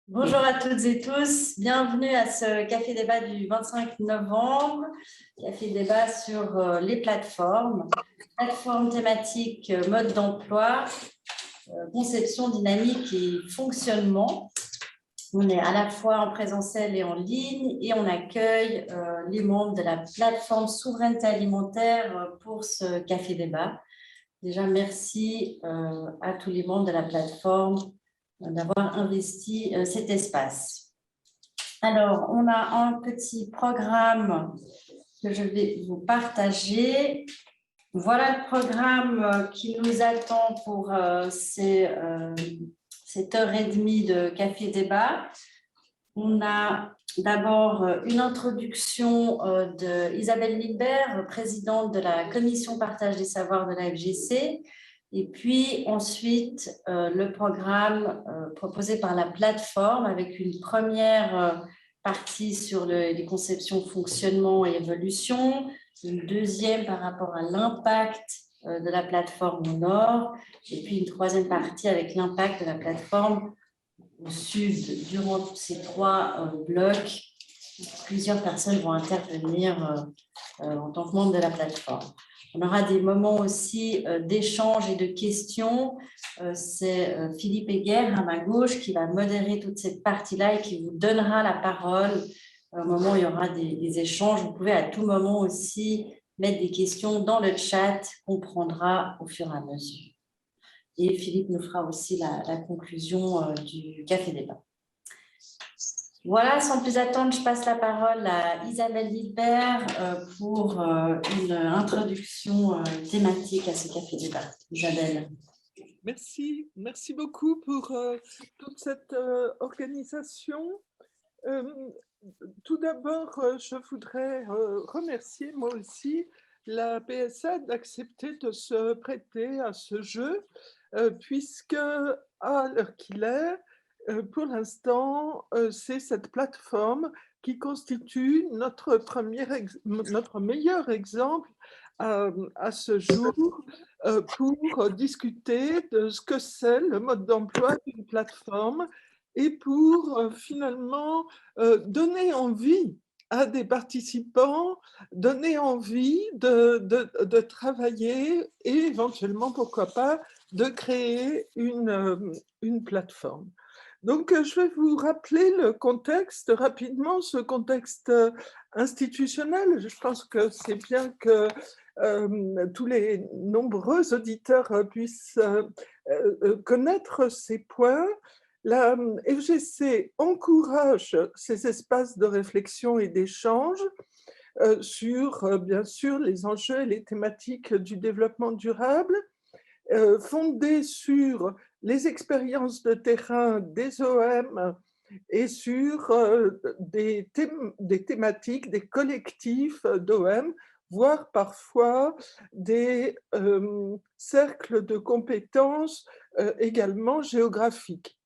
Bonjour à toutes et tous, bienvenue à ce café débat du 25 novembre, café débat sur les plateformes thématiques, mode d'emploi, conception dynamique et fonctionnement. On est à la fois en présentiel et en ligne et on accueille les membres de la plateforme souveraineté alimentaire pour ce café débat. Déjà, merci à tous les membres de la plateforme d'avoir investi cet espace. Alors, on a un petit programme que je vais vous partager. Voilà le programme qui nous attend pour cette heure et demie de café débat. On a d'abord une introduction d'Isabelle Lidbert, présidente de la commission partage des savoirs de la FGC. Et puis ensuite, le programme proposé par la plateforme avec une première partie sur les conceptions, fonctionnement et évolution, une deuxième par rapport à l'impact de la plateforme au nord, et puis une troisième partie avec l'impact de la plateforme au sud. Durant ces trois blocs, plusieurs personnes vont intervenir en tant que membres de la plateforme. On aura des moments aussi d'échange et de questions. C'est Philippe Heger à ma gauche qui va modérer toute cette partie-là et qui vous donnera la parole au moment où il y aura des échanges. Vous pouvez à tout moment aussi mettre des questions dans le chat qu'on prendra au fur et à mesure. Et Philippe nous fera aussi la conclusion du café débat. Voilà, sans plus attendre, je passe la parole à Isabelle Lidbert pour une introduction thématique à ce café débat. Isabelle. Merci beaucoup pour toute cette organisation. Tout d'abord, je voudrais remercier moi aussi la PSA d'accepter de se prêter à ce jeu, puisque à l'heure qu'il est, pour l'instant, c'est cette plateforme qui constitue notre meilleur exemple à ce jour pour discuter de ce que c'est le mode d'emploi d'une plateforme et pour finalement donner envie à des participants, donner envie de travailler et éventuellement, pourquoi pas, de créer une plateforme. Donc, je vais vous rappeler le contexte rapidement, ce contexte institutionnel. Je pense que c'est bien que tous les nombreux auditeurs puissent connaître ces points. La FGC encourage ces espaces de réflexion et d'échange sur, bien sûr, les enjeux et les thématiques du développement durable, fondés sur les expériences de terrain des OM et sur des thématiques, des collectifs d'OM, voire parfois des cercles de compétences également géographiques.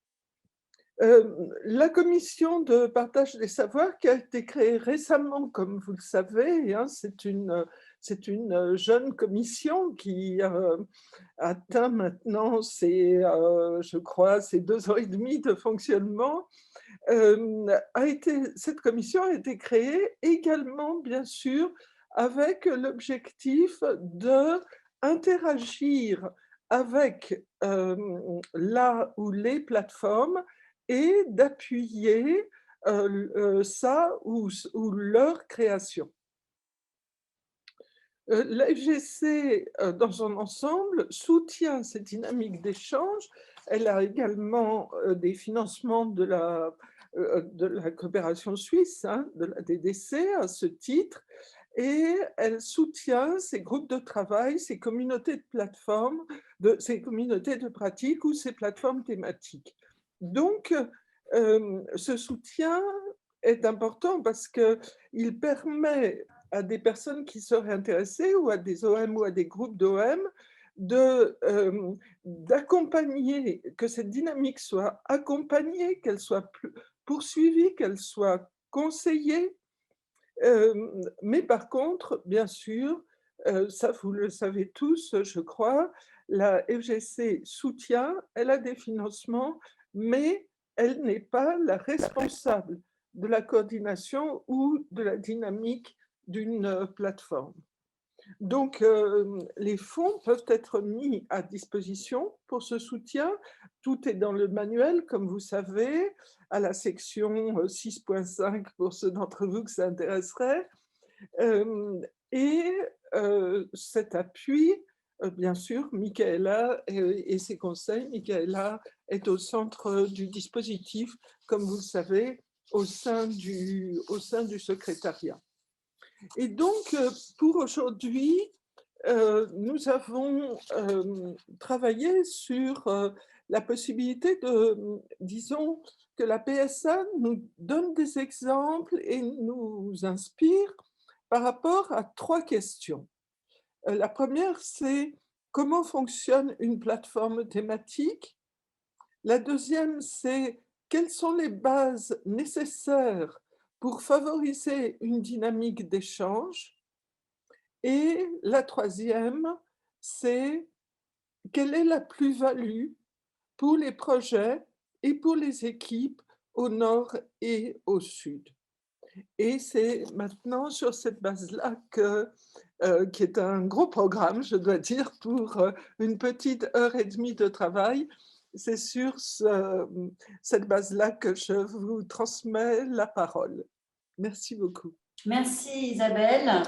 La commission de partage des savoirs qui a été créée récemment, comme vous le savez, hein, c'est une jeune commission qui atteint maintenant, je crois, ses 2 ans et demi de fonctionnement. Cette commission a été créée également, bien sûr, avec l'objectif d'interagir avec la ou les plateformes et d'appuyer ça ou leur création. La FGC, dans son ensemble, soutient cette dynamique d'échange. Elle a également des financements de la coopération suisse, hein, de la DDC à ce titre, et elle soutient ces groupes de travail, ces communautés de plateformes, ces communautés de pratique ou ces plateformes thématiques. Donc, ce soutien est important parce qu'il permet à des personnes qui seraient intéressées ou à des OM ou à des groupes d'OM d'accompagner, que cette dynamique soit accompagnée, qu'elle soit poursuivie, qu'elle soit conseillée. Mais par contre, bien sûr, ça vous le savez tous, je crois, la FGC soutient, elle a des financements, mais elle n'est pas la responsable de la coordination ou de la dynamique d'une plateforme. Donc, les fonds peuvent être mis à disposition pour ce soutien. Tout est dans le manuel, comme vous savez, à la section 6.5 pour ceux d'entre vous que ça intéresserait. Et cet appui, bien sûr, Michaela et ses conseils, Michaela est au centre du dispositif, comme vous le savez, au sein du secrétariat. Et donc, pour aujourd'hui, nous avons travaillé sur la possibilité disons, que la PSA nous donne des exemples et nous inspire par rapport à 3 questions. La première, c'est comment fonctionne une plateforme thématique? La deuxième, c'est quelles sont les bases nécessaires pour favoriser une dynamique d'échange? Et la troisième, c'est quelle est la plus-value pour les projets et pour les équipes au nord et au sud? Et c'est maintenant sur cette base-là qui est un gros programme, je dois dire, pour une petite heure et demie de travail. C'est sur cette base-là que je vous transmets la parole. Merci beaucoup. Merci Isabelle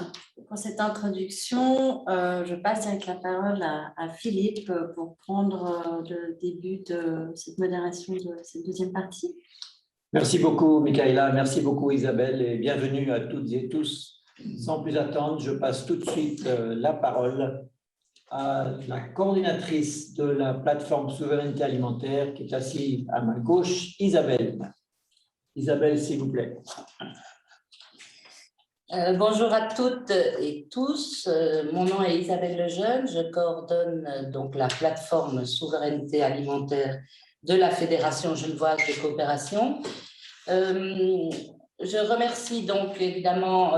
pour cette introduction. Je passe direct la parole à Philippe pour prendre le début de cette modération de cette deuxième partie. Merci beaucoup Michaela, merci beaucoup Isabelle et bienvenue à toutes et tous. Sans plus attendre, je passe tout de suite la parole à la coordinatrice de la plateforme Souveraineté Alimentaire qui est assise à ma gauche, Isabelle. Isabelle, s'il vous plaît. Bonjour à toutes et tous. Mon nom est Isabelle Lejeune. Je coordonne donc la plateforme Souveraineté Alimentaire de la Fédération genevoise de coopération. Je remercie donc évidemment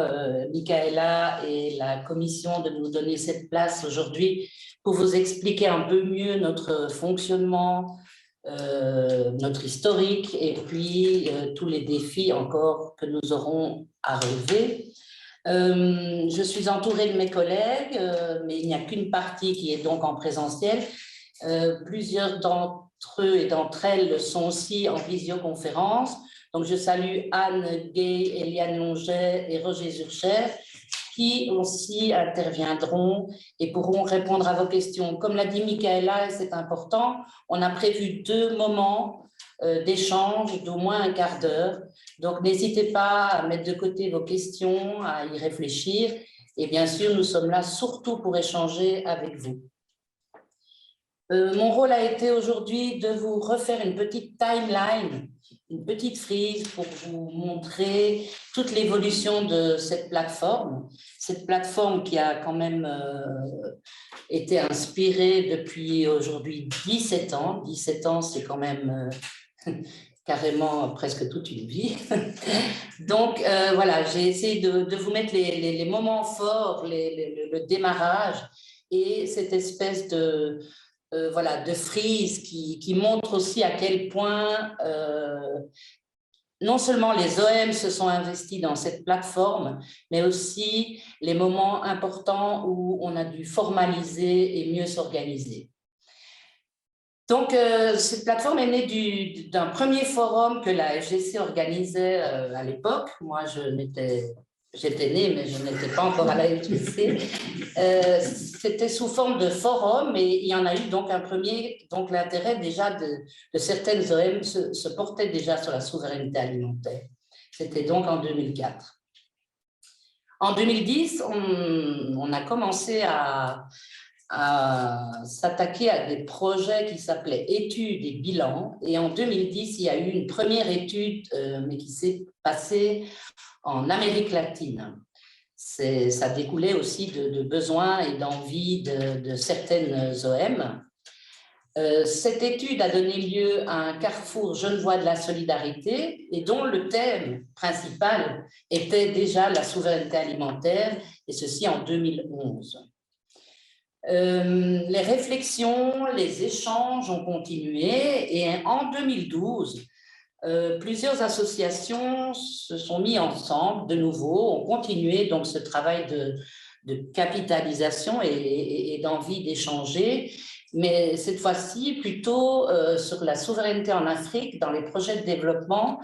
Michaela et la commission de nous donner cette place aujourd'hui pour vous expliquer un peu mieux notre fonctionnement, notre historique et puis tous les défis encore que nous aurons à relever. Je suis entourée de mes collègues, mais il n'y a qu'une partie qui est donc en présentiel. Plusieurs d'entre eux et d'entre elles sont aussi en visioconférence. Donc, je salue Anne Gay, Eliane Longet et Roger Zurcher qui aussi interviendront et pourront répondre à vos questions. Comme l'a dit Michaela, c'est important, on a prévu 2 moments d'échange d'au moins un quart d'heure. Donc, n'hésitez pas à mettre de côté vos questions, à y réfléchir. Et bien sûr, nous sommes là surtout pour échanger avec vous. Mon rôle a été aujourd'hui de vous refaire une petite timeline, une petite frise pour vous montrer toute l'évolution de cette plateforme qui a quand même été inspirée depuis aujourd'hui 17 ans. 17 ans, c'est quand même carrément presque toute une vie. Donc, voilà, j'ai essayé de vous mettre les moments forts, le démarrage et cette espèce de frise qui montre aussi à quel point non seulement les OM se sont investis dans cette plateforme, mais aussi les moments importants où on a dû formaliser et mieux s'organiser. Donc, cette plateforme est née d'un premier forum que la FGC organisait à l'époque. Moi, j'étais née, mais je n'étais pas encore à la FGC. C'était sous forme de forum et il y en a eu donc un premier. Donc, l'intérêt déjà de certaines OM se portait déjà sur la souveraineté alimentaire. C'était donc en 2004. En 2010, on a commencé à s'attaquer à des projets qui s'appelaient études et bilans. Et en 2010, il y a eu une première étude, mais qui s'est passée en Amérique latine. Ça découlait aussi de besoins et d'envies de certaines OM. Cette étude a donné lieu à un carrefour genevois de la solidarité et dont le thème principal était déjà la souveraineté alimentaire, et ceci en 2011. Les réflexions, les échanges ont continué et en 2012, plusieurs associations se sont mises ensemble de nouveau, ont continué donc ce travail de capitalisation et d'envie d'échanger, mais cette fois-ci plutôt sur la souveraineté en Afrique, dans les projets de développement,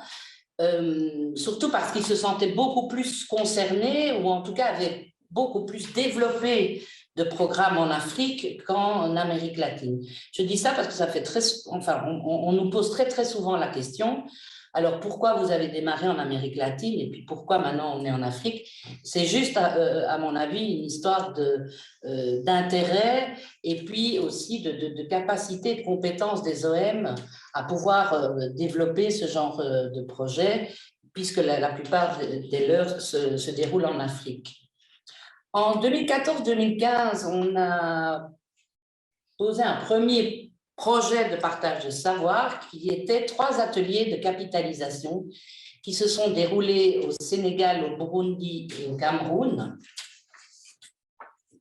surtout parce qu'ils se sentaient beaucoup plus concernés, ou en tout cas avaient beaucoup plus développé de programmes en Afrique qu'en Amérique latine. Je dis ça parce que ça fait on nous pose très souvent la question, alors pourquoi vous avez démarré en Amérique latine et puis pourquoi maintenant on est en Afrique? C'est juste, à mon avis, une histoire d'intérêt et puis aussi de capacité, de compétence des OM à pouvoir développer ce genre de projet, puisque la plupart des leurs se déroulent en Afrique. En 2014-2015, on a posé un premier projet de partage de savoir qui était 3 ateliers de capitalisation qui se sont déroulés au Sénégal, au Burundi et au Cameroun.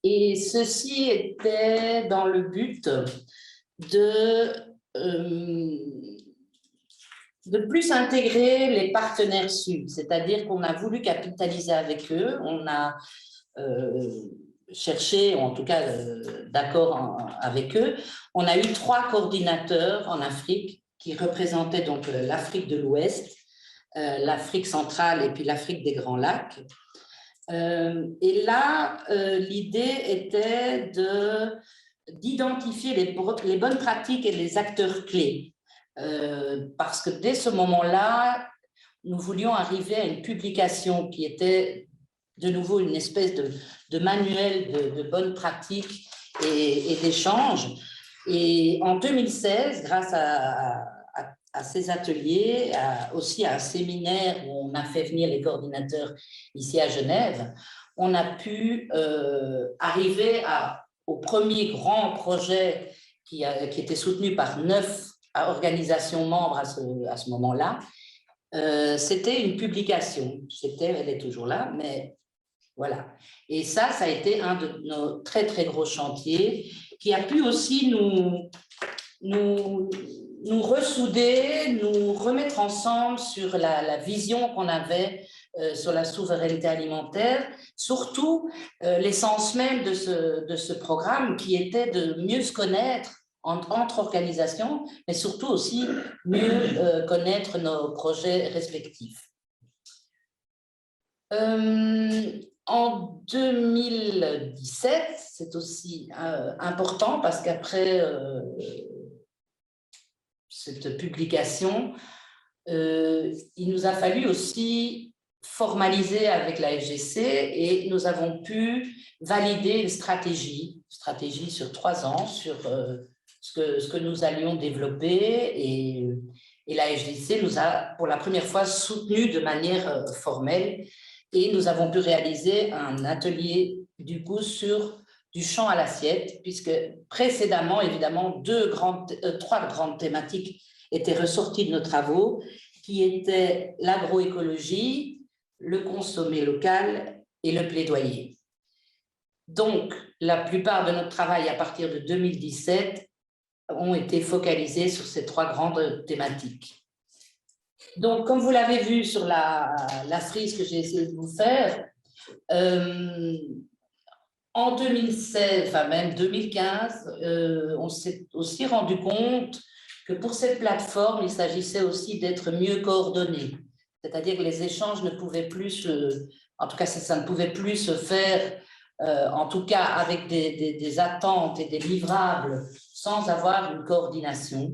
Et ceci était dans le but de plus intégrer les partenaires sud, c'est-à-dire qu'on a voulu capitaliser avec eux, on a cherché, ou en tout cas d'accord avec eux. On a eu 3 coordinateurs en Afrique qui représentaient donc l'Afrique de l'Ouest, l'Afrique centrale et puis l'Afrique des Grands Lacs. Et là, l'idée était d'identifier les bonnes pratiques et les acteurs clés. Parce que dès ce moment-là, nous voulions arriver à une publication qui était de nouveau une espèce de manuel de bonnes pratiques et d'échanges. Et en 2016, grâce à ces ateliers, aussi à un séminaire où on a fait venir les coordinateurs ici à Genève, on a pu arriver au premier grand projet qui était soutenu par 9 organisations membres à ce moment-là. C'était une publication. Elle est toujours là, mais voilà. Et ça a été un de nos très gros chantiers qui a pu aussi nous ressouder, nous remettre ensemble sur la vision qu'on avait sur la souveraineté alimentaire, surtout l'essence même de ce programme qui était de mieux se connaître entre organisations, mais surtout aussi mieux connaître nos projets respectifs. En 2017, c'est aussi important parce qu'après cette publication, il nous a fallu aussi formaliser avec la FGC et nous avons pu valider une stratégie sur 3 ans sur ce que nous allions développer et la FGC nous a pour la première fois soutenu de manière formelle et nous avons pu réaliser un atelier du coup sur du champ à l'assiette, puisque précédemment, évidemment, 3 grandes thématiques étaient ressorties de nos travaux, qui étaient l'agroécologie, le consommer local et le plaidoyer. Donc, la plupart de notre travail à partir de 2017 ont été focalisés sur ces 3 grandes thématiques. Donc, comme vous l'avez vu sur la frise que j'ai essayé de vous faire, en 2016, enfin même 2015, on s'est aussi rendu compte que pour cette plateforme, il s'agissait aussi d'être mieux coordonnés. C'est-à-dire que les échanges ne pouvaient plus, en tout cas ça ne pouvait plus se faire, en tout cas avec des attentes et des livrables, sans avoir une coordination.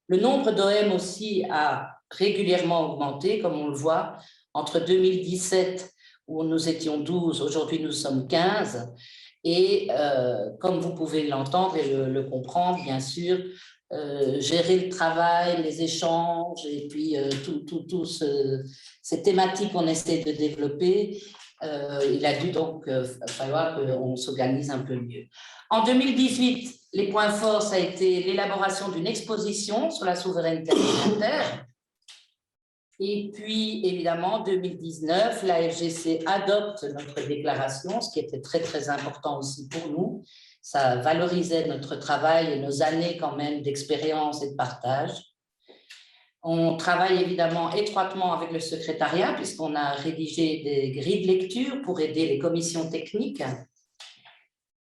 Le nombre d'OM aussi a régulièrement augmenté, comme on le voit, entre 2017 où nous étions 12, aujourd'hui nous sommes 15. Et comme vous pouvez l'entendre et le comprendre, bien sûr, gérer le travail, les échanges et puis ces thématiques qu'on essaie de développer, il a dû donc falloir qu'on s'organise un peu mieux. En 2018, les points forts, ça a été l'élaboration d'une exposition sur la souveraineté alimentaire. Et puis, évidemment, en 2019, la FGC adopte notre déclaration, ce qui était très important aussi pour nous. Ça valorisait notre travail et nos années quand même d'expérience et de partage. On travaille évidemment étroitement avec le secrétariat puisqu'on a rédigé des grilles de lecture pour aider les commissions techniques.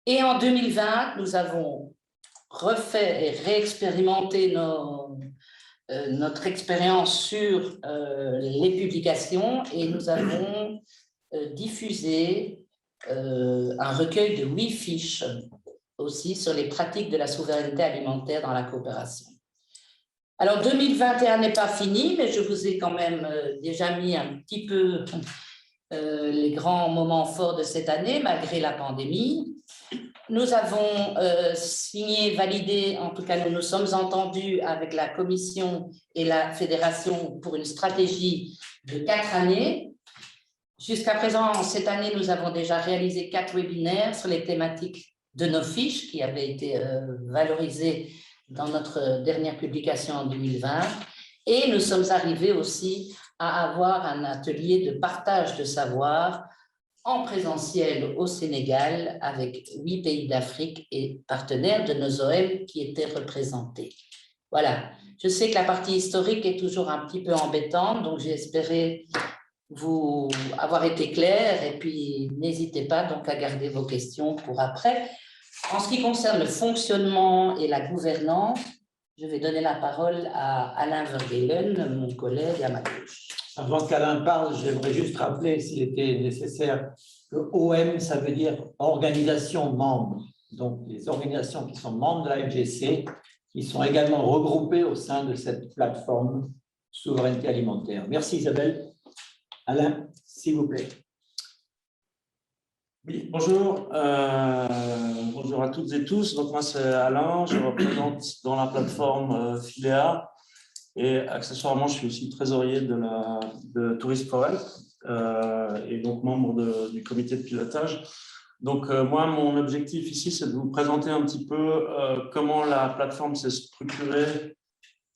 Et en 2020, nous avons refait et réexpérimenté notre expérience sur les publications et nous avons diffusé un recueil de 8 fiches aussi sur les pratiques de la souveraineté alimentaire dans la coopération. Alors 2021 n'est pas fini, mais je vous ai quand même déjà mis un petit peu les grands moments forts de cette année malgré la pandémie. Nous avons signé, validé, en tout cas nous nous sommes entendus avec la Commission et la Fédération pour une stratégie de 4 années. Jusqu'à présent, cette année, nous avons déjà réalisé 4 webinaires sur les thématiques de nos fiches qui avaient été valorisées dans notre dernière publication en 2020. Et nous sommes arrivés aussi à avoir un atelier de partage de savoir en présentiel au Sénégal avec 8 pays d'Afrique et partenaires de nos OM qui étaient représentés. Voilà, je sais que la partie historique est toujours un petit peu embêtante, donc j'ai espéré vous avoir été clair et puis n'hésitez pas donc à garder vos questions pour après. En ce qui concerne le fonctionnement et la gouvernance, je vais donner la parole à Alain Vergelen, mon collègue à ma gauche. Avant qu'Alain parle, j'aimerais juste rappeler, s'il était nécessaire, que OM, ça veut dire organisation membre. Donc, les organisations qui sont membres de la FGC, qui sont également regroupées au sein de cette plateforme souveraineté alimentaire. Merci Isabelle. Alain, s'il vous plaît. Oui, bonjour. Bonjour à toutes et tous. Donc, moi, c'est Alain. Je représente dans la plateforme Filea. Et accessoirement, je suis aussi trésorier de Tourist Forel et donc membre du comité de pilotage. Donc, moi, mon objectif ici, c'est de vous présenter un petit peu comment la plateforme s'est structurée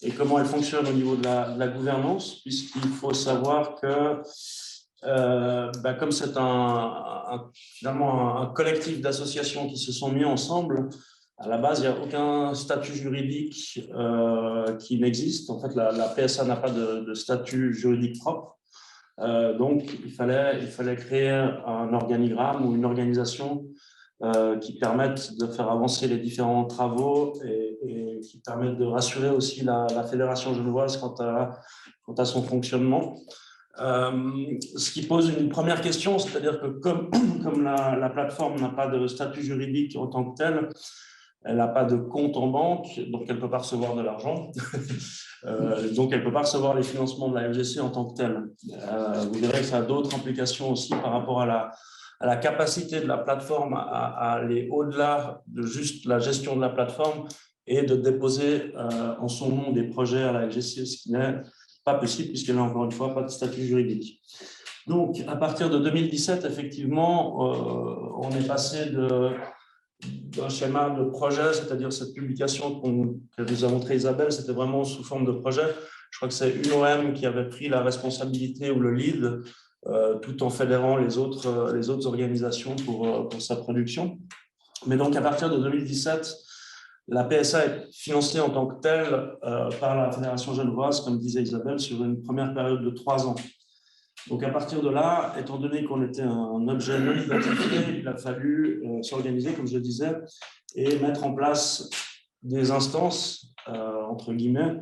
et comment elle fonctionne au niveau de la gouvernance, puisqu'il faut savoir que comme c'est finalement un collectif d'associations qui se sont mis ensemble, à la base, il n'y a aucun statut juridique qui n'existe. En fait, la PSA n'a pas de statut juridique propre. Donc, il fallait créer un organigramme ou une organisation qui permette de faire avancer les différents travaux et qui permette de rassurer aussi la Fédération genevoise quant à son fonctionnement. Ce qui pose une première question, c'est-à-dire que comme la plateforme n'a pas de statut juridique en tant que tel, elle n'a pas de compte en banque, donc elle ne peut pas recevoir de l'argent. Donc elle ne peut pas recevoir les financements de la FGC en tant que tel. Vous verrez que ça a d'autres implications aussi par rapport à la capacité de la plateforme à aller au-delà de juste la gestion de la plateforme et de déposer en son nom des projets à la FGC, ce qui n'est pas possible puisqu'elle n'a encore une fois pas de statut juridique. Donc à partir de 2017, effectivement, on est passé d'un schéma de projet, c'est-à-dire cette publication que nous a montré Isabelle, c'était vraiment sous forme de projet. Je crois que c'est une OM qui avait pris la responsabilité ou le lead, tout en fédérant les autres organisations pour sa production. Mais donc, à partir de 2017, la PSA est financée en tant que telle par la Fédération genevoise, comme disait Isabelle, sur une première période de 3 ans. Donc, à partir de là, étant donné qu'on était un objet non identifié, il a fallu s'organiser, comme je le disais, et mettre en place des instances, entre guillemets.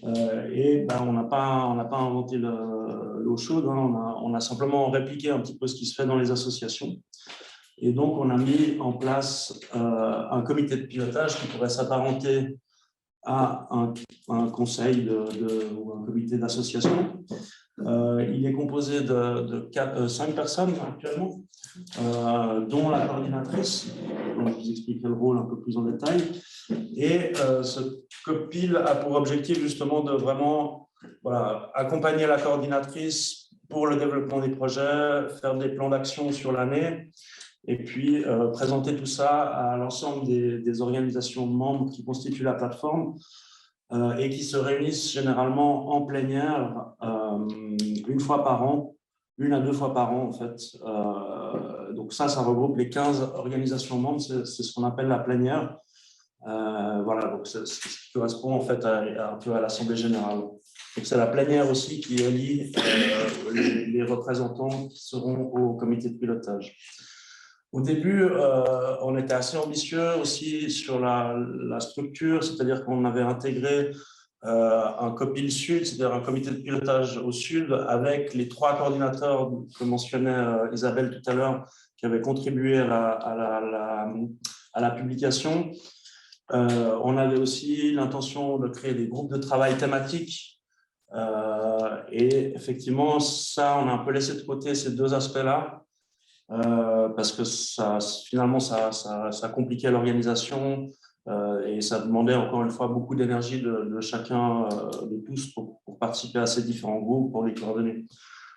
On n'a pas inventé l'eau chaude, hein, on a simplement répliqué un petit peu ce qui se fait dans les associations. Et donc, on a mis en place un comité de pilotage qui pourrait s'apparenter à un conseil ou un comité d'association. Il est composé de 5 personnes actuellement, dont la coordinatrice, dont je vous expliquerai le rôle un peu plus en détail. Et ce COPIL a pour objectif justement de vraiment accompagner la coordinatrice pour le développement des projets, faire des plans d'action sur l'année, et puis présenter tout ça à l'ensemble des organisations membres qui constituent la plateforme et qui se réunissent généralement en plénière une fois par an, 1 à 2 fois par an en fait. Donc ça regroupe les 15 organisations membres, c'est ce qu'on appelle la plénière. Voilà, donc c'est ce qui correspond en fait un peu à l'Assemblée générale. Donc c'est la plénière aussi qui élit les représentants qui seront au comité de pilotage. Au début, on était assez ambitieux aussi sur la structure, c'est-à-dire qu'on avait intégré un COPIL Sud, c'est-à-dire un comité de pilotage au Sud, avec les 3 coordinateurs que mentionnait Isabelle tout à l'heure, qui avaient contribué à la publication. On avait aussi l'intention de créer des groupes de travail thématiques. Et effectivement, ça, on a un peu laissé de côté ces 2 aspects-là. Parce que finalement, ça compliquait l'organisation et ça demandait encore une fois beaucoup d'énergie de chacun, de tous, pour participer à ces différents groupes, pour les coordonner.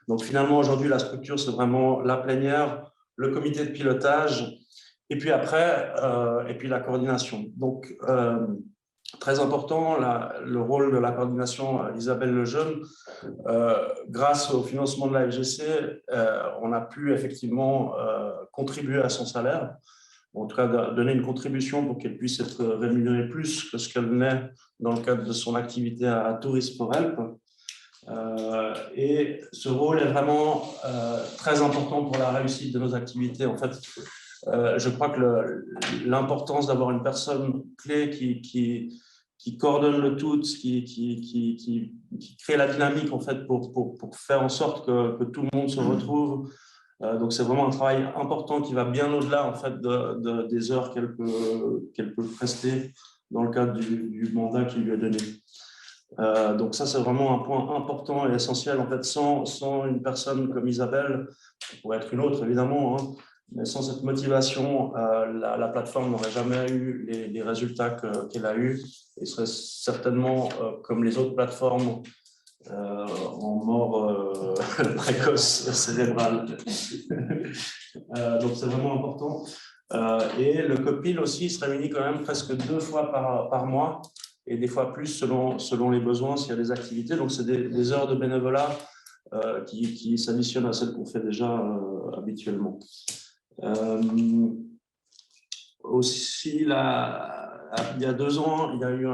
Donc finalement, aujourd'hui, la structure, c'est vraiment la plénière, le comité de pilotage, et puis après, et puis la coordination. Donc, très important, le rôle de la coordination, Isabelle Lejeune. Grâce au financement de la FGC, on a pu effectivement contribuer à son salaire, en tout cas donner une contribution pour qu'elle puisse être rémunérée plus que ce qu'elle venait dans le cadre de son activité à Tourisme for Help. Et ce rôle est vraiment très important pour la réussite de nos activités. En fait, je crois que l'importance d'avoir une personne clé qui coordonne le tout, qui crée la dynamique en fait pour faire en sorte que tout le monde se retrouve. Donc c'est vraiment un travail important qui va bien au-delà en fait des heures qu'elle peut prester dans le cadre du mandat qui lui est donné. Donc ça c'est vraiment un point important et essentiel en fait. Sans une personne comme Isabelle, qui pourrait être une autre évidemment, hein, mais sans cette motivation, la plateforme n'aurait jamais eu les résultats qu'elle a eus et serait certainement, comme les autres plateformes, en mort précoce cérébrale. Donc c'est vraiment important. Et le COPIL aussi se réunit quand même presque 2 fois par mois et des fois plus selon les besoins s'il y a des activités. Donc c'est des heures de bénévolat qui s'additionnent à celles qu'on fait déjà habituellement. Aussi, il y a 2 ans, il y a eu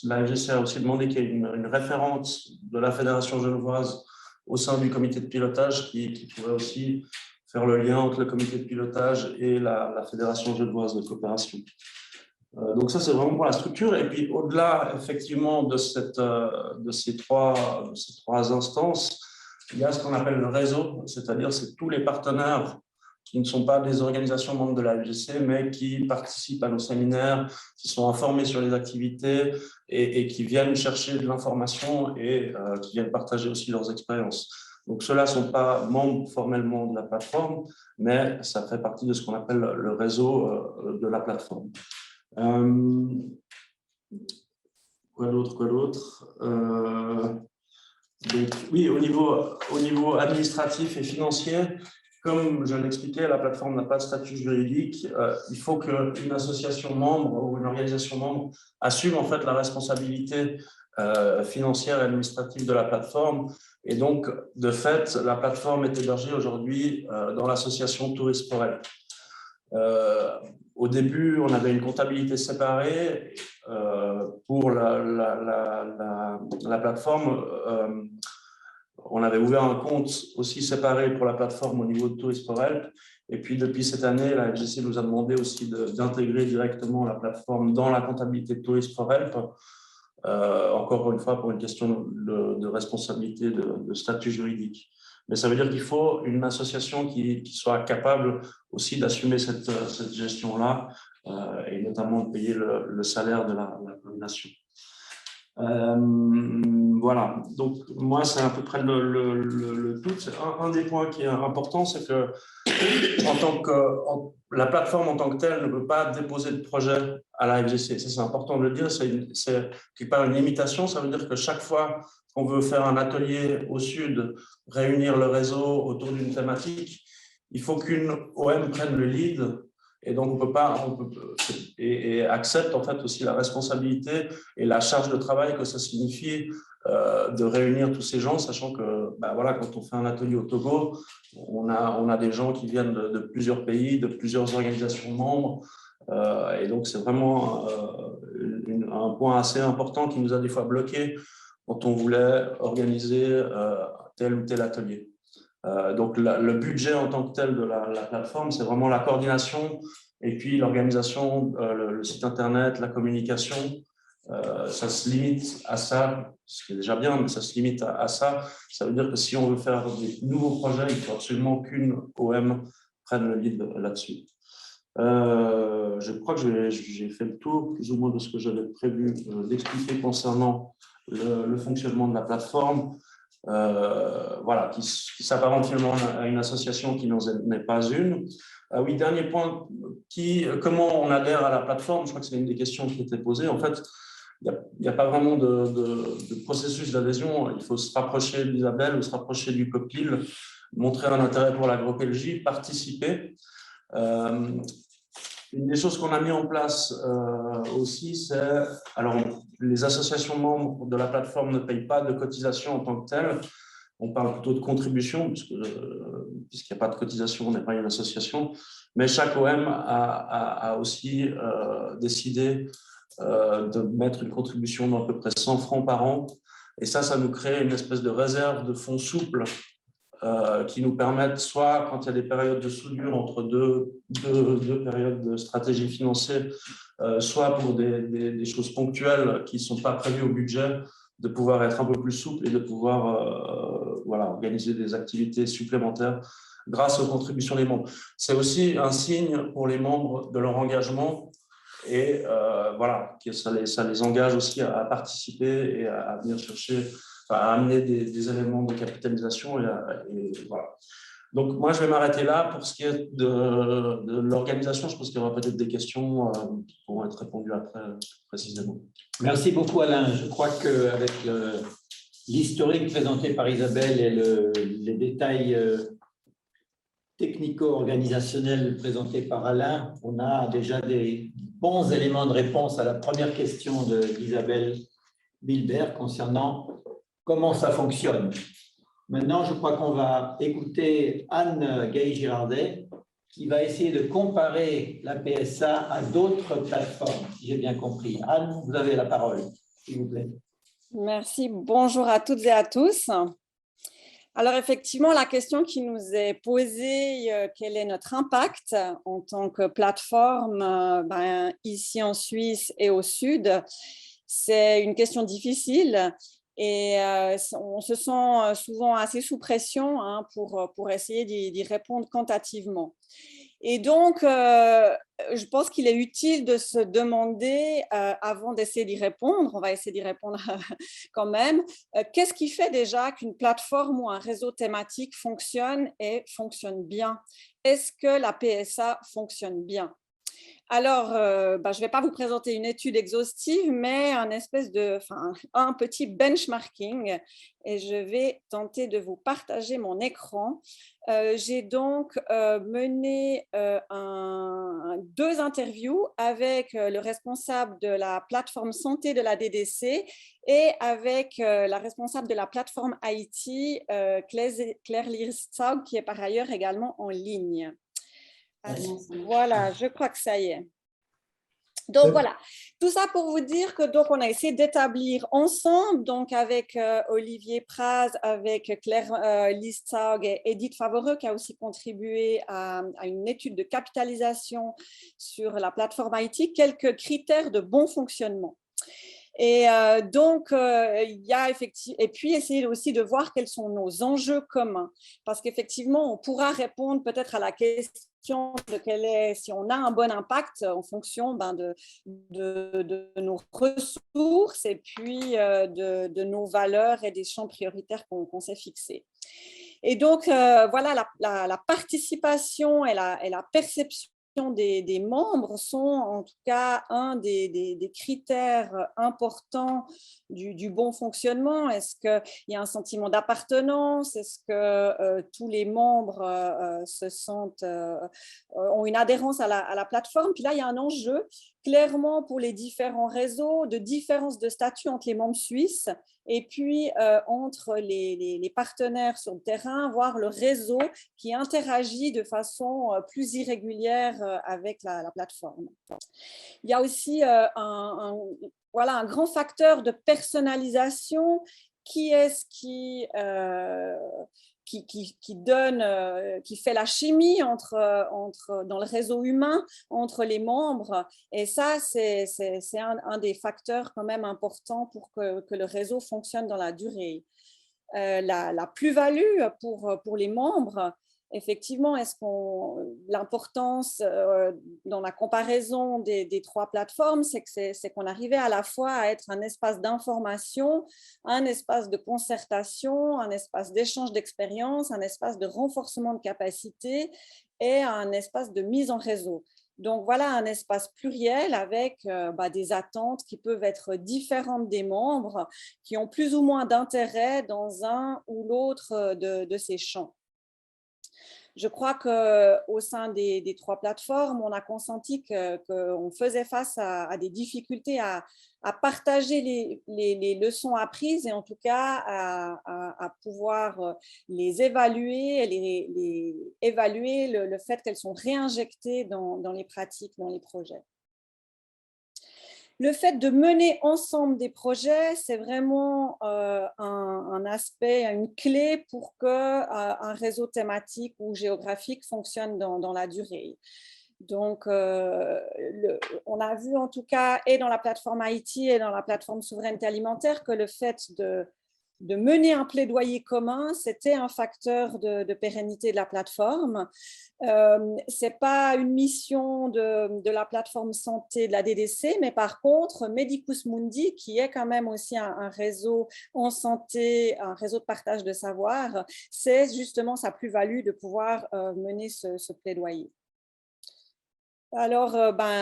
la FGC a aussi demandé qu'il y ait une référente de la Fédération genevoise au sein du comité de pilotage qui pourrait aussi faire le lien entre le comité de pilotage et la Fédération genevoise de coopération. Donc ça, c'est vraiment pour la structure. Et puis, au-delà, effectivement, de ces trois instances, il y a ce qu'on appelle le réseau, c'est-à-dire c'est tous les partenaires qui ne sont pas des organisations membres de la FGC, mais qui participent à nos séminaires, qui sont informés sur les activités et qui viennent chercher de l'information et qui viennent partager aussi leurs expériences. Donc, ceux-là ne sont pas membres formellement de la plateforme, mais ça fait partie de ce qu'on appelle le réseau de la plateforme. Quoi d'autre donc, oui, au niveau administratif et financier, comme je l'expliquais, la plateforme n'a pas de statut juridique. Il faut qu'une association membre ou une organisation membre assume en fait la responsabilité financière et administrative de la plateforme. Et donc, de fait, la plateforme est hébergée aujourd'hui dans l'association Tourisme for Help. Au début, on avait une comptabilité séparée pour la plateforme. On avait ouvert un compte aussi séparé pour la plateforme au niveau de Tourisme for Help. Et puis, depuis cette année, la FGC nous a demandé aussi d'intégrer directement la plateforme dans la comptabilité de Tourisme for Help. Encore une fois, pour une question de responsabilité, de statut juridique. Mais ça veut dire qu'il faut une association qui soit capable aussi d'assumer cette gestion-là et notamment de payer le salaire de la coordination. Voilà, donc moi c'est à peu près le tout. Un des points qui est important, c'est que la plateforme en tant que telle ne peut pas déposer de projet à la FGC. C'est important de le dire, c'est quelque part une limitation. Ça veut dire que chaque fois qu'on veut faire un atelier au sud, réunir le réseau autour d'une thématique, il faut qu'une OM prenne le lead. Et donc, et accepte en fait aussi la responsabilité et la charge de travail que ça signifie de réunir tous ces gens, sachant que voilà, quand on fait un atelier au Togo, on a des gens qui viennent de plusieurs pays, de plusieurs organisations membres, Et donc, c'est vraiment un point assez important qui nous a des fois bloqués quand on voulait organiser tel ou tel atelier. Donc, le budget en tant que tel de la plateforme, c'est vraiment la coordination et puis l'organisation, le site Internet, la communication. Ça se limite à ça, ce qui est déjà bien, mais ça se limite à ça. Ça veut dire que si on veut faire des nouveaux projets, il faut absolument qu'une OM prenne le lead là-dessus. Je crois que j'ai fait le tour plus ou moins de ce que j'avais prévu d'expliquer concernant le fonctionnement de la plateforme. Voilà, qui s'apparente finalement à une association qui n'en est pas une. Oui, dernier point, comment on adhère à la plateforme? Je crois que c'est une des questions qui était posée. En fait, il n'y a pas vraiment de processus d'adhésion. Il faut se rapprocher d'Isabelle ou se rapprocher du COPIL, montrer un intérêt pour l'agroécologie, participer. Une des choses qu'on a mis en place aussi, c'est, alors les associations membres de la plateforme ne payent pas de cotisation en tant que telles. On parle plutôt de contribution, puisqu'il n'y a pas de cotisation, on n'est pas une association. Mais chaque OM a aussi décidé de mettre une contribution d'à peu près 100 francs par an. Et ça nous crée une espèce de réserve de fonds souples qui nous permettent, soit quand il y a des périodes de soudure entre deux périodes de stratégie financière, soit pour des choses ponctuelles qui ne sont pas prévues au budget, de pouvoir être un peu plus souple et de pouvoir voilà, organiser des activités supplémentaires grâce aux contributions des membres. C'est aussi un signe pour les membres de leur engagement et voilà, que ça les engage aussi à participer et à venir chercher, à amener des éléments de capitalisation et voilà. Donc, moi, je vais m'arrêter là. Pour ce qui est de l'organisation, je pense qu'il y aura peut-être des questions qui pourront être répondues après, précisément. Merci beaucoup, Alain. Je crois qu'avec l'historique présenté par Isabelle et les détails technico-organisationnels présentés par Alain, on a déjà des bons éléments de réponse à la première question d'Isabelle Bilbert concernant comment ça fonctionne. Maintenant, je crois qu'on va écouter Anne Gay-Girardet qui va essayer de comparer la PSA à d'autres plateformes, si j'ai bien compris. Anne, vous avez la parole, s'il vous plaît. Merci. Bonjour à toutes et à tous. Alors, effectivement, la question qui nous est posée, quel est notre impact en tant que plateforme ici en Suisse et au Sud, c'est une question difficile. Et on se sent souvent assez sous pression pour essayer d'y répondre quantitativement. Et donc, je pense qu'il est utile de se demander, avant d'essayer d'y répondre, on va essayer d'y répondre quand même, qu'est-ce qui fait déjà qu'une plateforme ou un réseau thématique fonctionne et fonctionne bien? Est-ce que la PSA fonctionne bien? Alors, je ne vais pas vous présenter une étude exhaustive, mais un petit benchmarking et je vais tenter de vous partager mon écran. J'ai donc mené deux interviews avec le responsable de la plateforme santé de la DDC et avec la responsable de la plateforme IT, Claire Lierstaug, qui est par ailleurs également en ligne. Voilà, je crois que ça y est. Donc voilà, tout ça pour vous dire que donc on a essayé d'établir ensemble, donc avec Olivier Praz, avec Claire Lierstaug et Edith Favoreux, qui a aussi contribué à une étude de capitalisation sur la plateforme IT, quelques critères de bon fonctionnement. Et donc, il y a effectivement, et puis essayer aussi de voir quels sont nos enjeux communs, parce qu'effectivement, on pourra répondre peut-être à la question de si on a un bon impact en fonction de nos ressources et puis de nos valeurs et des champs prioritaires qu'on s'est fixés. Et donc, voilà, la participation et la perception des membres sont en tout cas un des critères importants du bon fonctionnement. Est-ce qu'il y a un sentiment d'appartenance? Est-ce que tous les membres ont une adhérence à la plateforme? Puis là, il y a un enjeu clairement pour les différents réseaux de différence de statut entre les membres suisses et puis entre les partenaires sur le terrain, voire le réseau qui interagit de façon plus irrégulière avec la plateforme. Il y a aussi voilà, un grand facteur de personnalisation. Qui est-ce qui donne, qui fait la chimie dans le réseau humain entre les membres. Et ça, c'est un des facteurs quand même importants pour que le réseau fonctionne dans la durée. La plus-value pour les membres, effectivement, l'importance dans la comparaison des trois plateformes, c'est qu'on arrivait à la fois à être un espace d'information, un espace de concertation, un espace d'échange d'expériences, un espace de renforcement de capacité et un espace de mise en réseau. Donc, voilà un espace pluriel avec des attentes qui peuvent être différentes des membres, qui ont plus ou moins d'intérêt dans un ou l'autre de ces champs. Je crois qu'au sein des trois plateformes, on a consenti qu'on faisait face à des difficultés à partager les leçons apprises et en tout cas à pouvoir les évaluer, évaluer le fait qu'elles sont réinjectées dans les pratiques, dans les projets. Le fait de mener ensemble des projets, c'est vraiment un aspect, une clé pour qu'un réseau thématique ou géographique fonctionne dans la durée. Donc, on a vu en tout cas, et dans la plateforme Haïti et dans la plateforme souveraineté alimentaire, que le fait de mener un plaidoyer commun, c'était un facteur de pérennité de la plateforme. Ce n'est pas une mission de la plateforme santé de la DDC, mais par contre, Medicus Mundi, qui est quand même aussi un réseau en santé, un réseau de partage de savoir, c'est justement sa plus-value de pouvoir mener ce plaidoyer. Alors,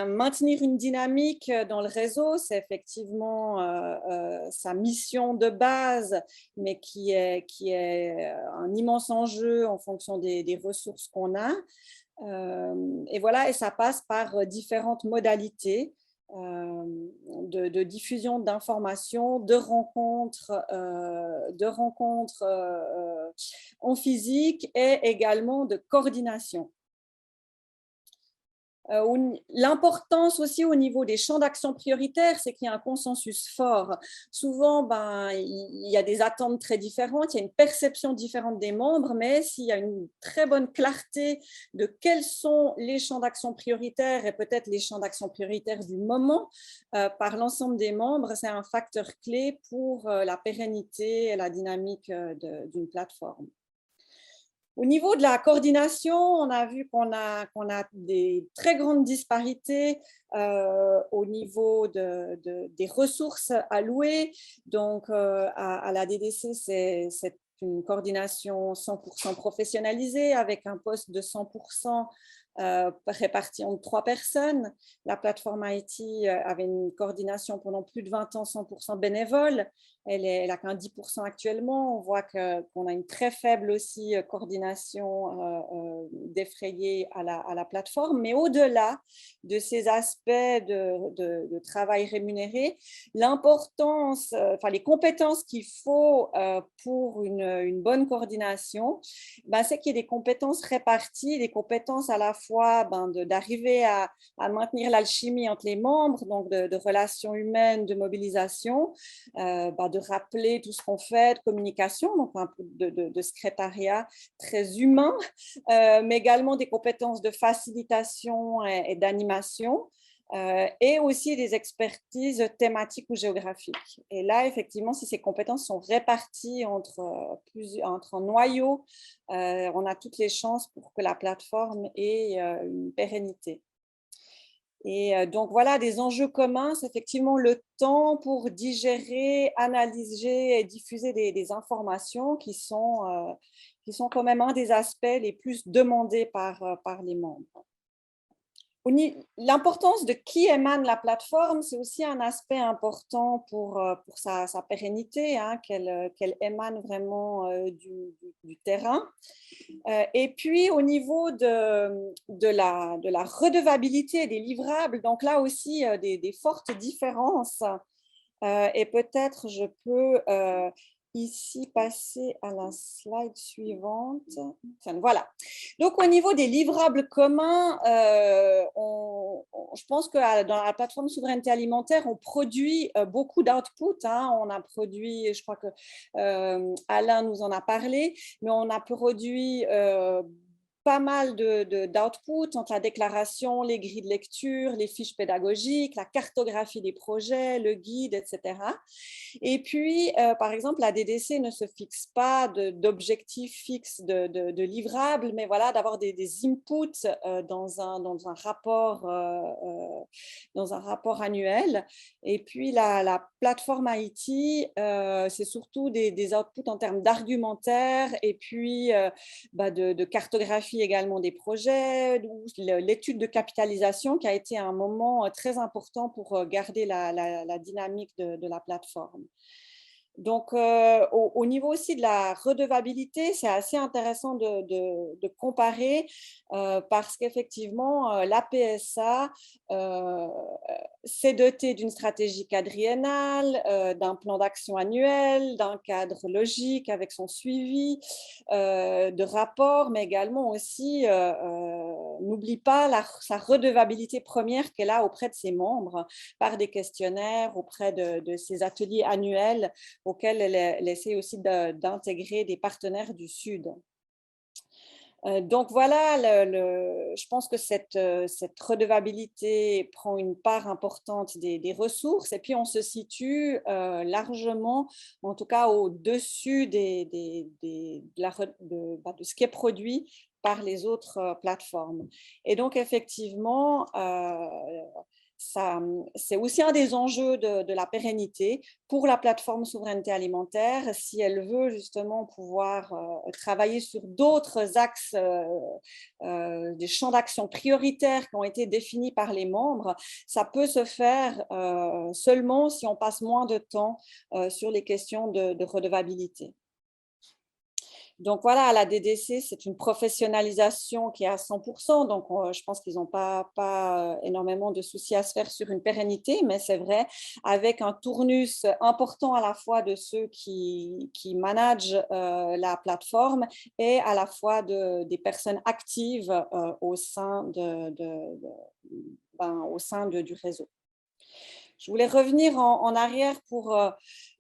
maintenir une dynamique dans le réseau, c'est effectivement sa mission de base, mais qui est un immense enjeu en fonction des ressources qu'on a. Et voilà, et ça passe par différentes modalités de diffusion d'informations, de rencontres en physique et également de coordination. L'importance aussi au niveau des champs d'action prioritaires, c'est qu'il y a un consensus fort. Souvent, il y a des attentes très différentes, il y a une perception différente des membres, mais s'il y a une très bonne clarté de quels sont les champs d'action prioritaires et peut-être les champs d'action prioritaires du moment par l'ensemble des membres, c'est un facteur clé pour la pérennité et la dynamique d'une plateforme. Au niveau de la coordination, on a vu qu'on a des très grandes disparités au niveau des ressources allouées. Donc, à la DDC, c'est une coordination 100% professionnalisée avec un poste de 100% réparti entre 3 personnes. La plateforme Haïti avait une coordination pendant plus de 20 ans 100% bénévole. Elle a qu'un 10% actuellement. On voit qu'on a une très faible aussi coordination défrayée à la plateforme. Mais au-delà de ces aspects de travail rémunéré, l'importance, les compétences qu'il faut pour une bonne coordination, c'est qu'il y ait des compétences réparties, des compétences à la fois d'arriver à maintenir l'alchimie entre les membres, donc de relations humaines, de mobilisation, de rappeler tout ce qu'on fait, de communication, donc un peu de secrétariat très humain, mais également des compétences de facilitation et d'animation, et aussi des expertises thématiques ou géographiques. Et là, effectivement, si ces compétences sont réparties entre un noyau, on a toutes les chances pour que la plateforme ait une pérennité. Et donc, voilà, des enjeux communs, c'est effectivement le temps pour digérer, analyser et diffuser des informations qui sont quand même un des aspects les plus demandés par les membres. L'importance de qui émane la plateforme, c'est aussi un aspect important pour sa pérennité, hein, qu'elle émane vraiment du terrain. Et puis, au niveau de la redevabilité des livrables, donc là aussi, des fortes différences. Et peut-être je peux ici passer à la slide suivante. Voilà. Donc, au niveau des livrables communs, je pense que dans la plateforme souveraineté alimentaire, on produit beaucoup d'output. Hein. On a produit, je crois que Alain nous en a parlé, mais on a produit pas mal d'output entre la déclaration, les grilles de lecture, les fiches pédagogiques, la cartographie des projets, le guide, etc. Et puis, par exemple, la DDC ne se fixe pas d'objectifs fixes de livrables, mais voilà, d'avoir des inputs dans un rapport annuel. Et puis, la plateforme IT, c'est surtout des outputs en termes d'argumentaire et puis de cartographie également des projets, l'étude de capitalisation qui a été un moment très important pour garder la dynamique de la plateforme. Donc, au niveau aussi de la redevabilité, c'est assez intéressant de comparer parce qu'effectivement, la PSA s'est dotée d'une stratégie quadriennale, d'un plan d'action annuel, d'un cadre logique avec son suivi, de rapports, mais également aussi, n'oublie pas sa redevabilité première qu'elle a auprès de ses membres par des questionnaires, auprès de ses ateliers annuels auquel elle essaie aussi d'intégrer des partenaires du Sud. Donc voilà, je pense que cette redevabilité prend une part importante des ressources et puis on se situe largement, en tout cas au-dessus de ce qui est produit par les autres plateformes. Et donc effectivement, c'est aussi un des enjeux de la pérennité pour la plateforme souveraineté alimentaire, si elle veut justement pouvoir travailler sur d'autres axes, des champs d'action prioritaires qui ont été définis par les membres. Ça peut se faire seulement si on passe moins de temps sur les questions de redevabilité. Donc voilà, la DDC, c'est une professionnalisation qui est à 100%, donc je pense qu'ils n'ont pas énormément de soucis à se faire sur une pérennité, mais c'est vrai, avec un tournus important à la fois de ceux qui managent la plateforme et à la fois des personnes actives au sein du réseau. Je voulais revenir en arrière pour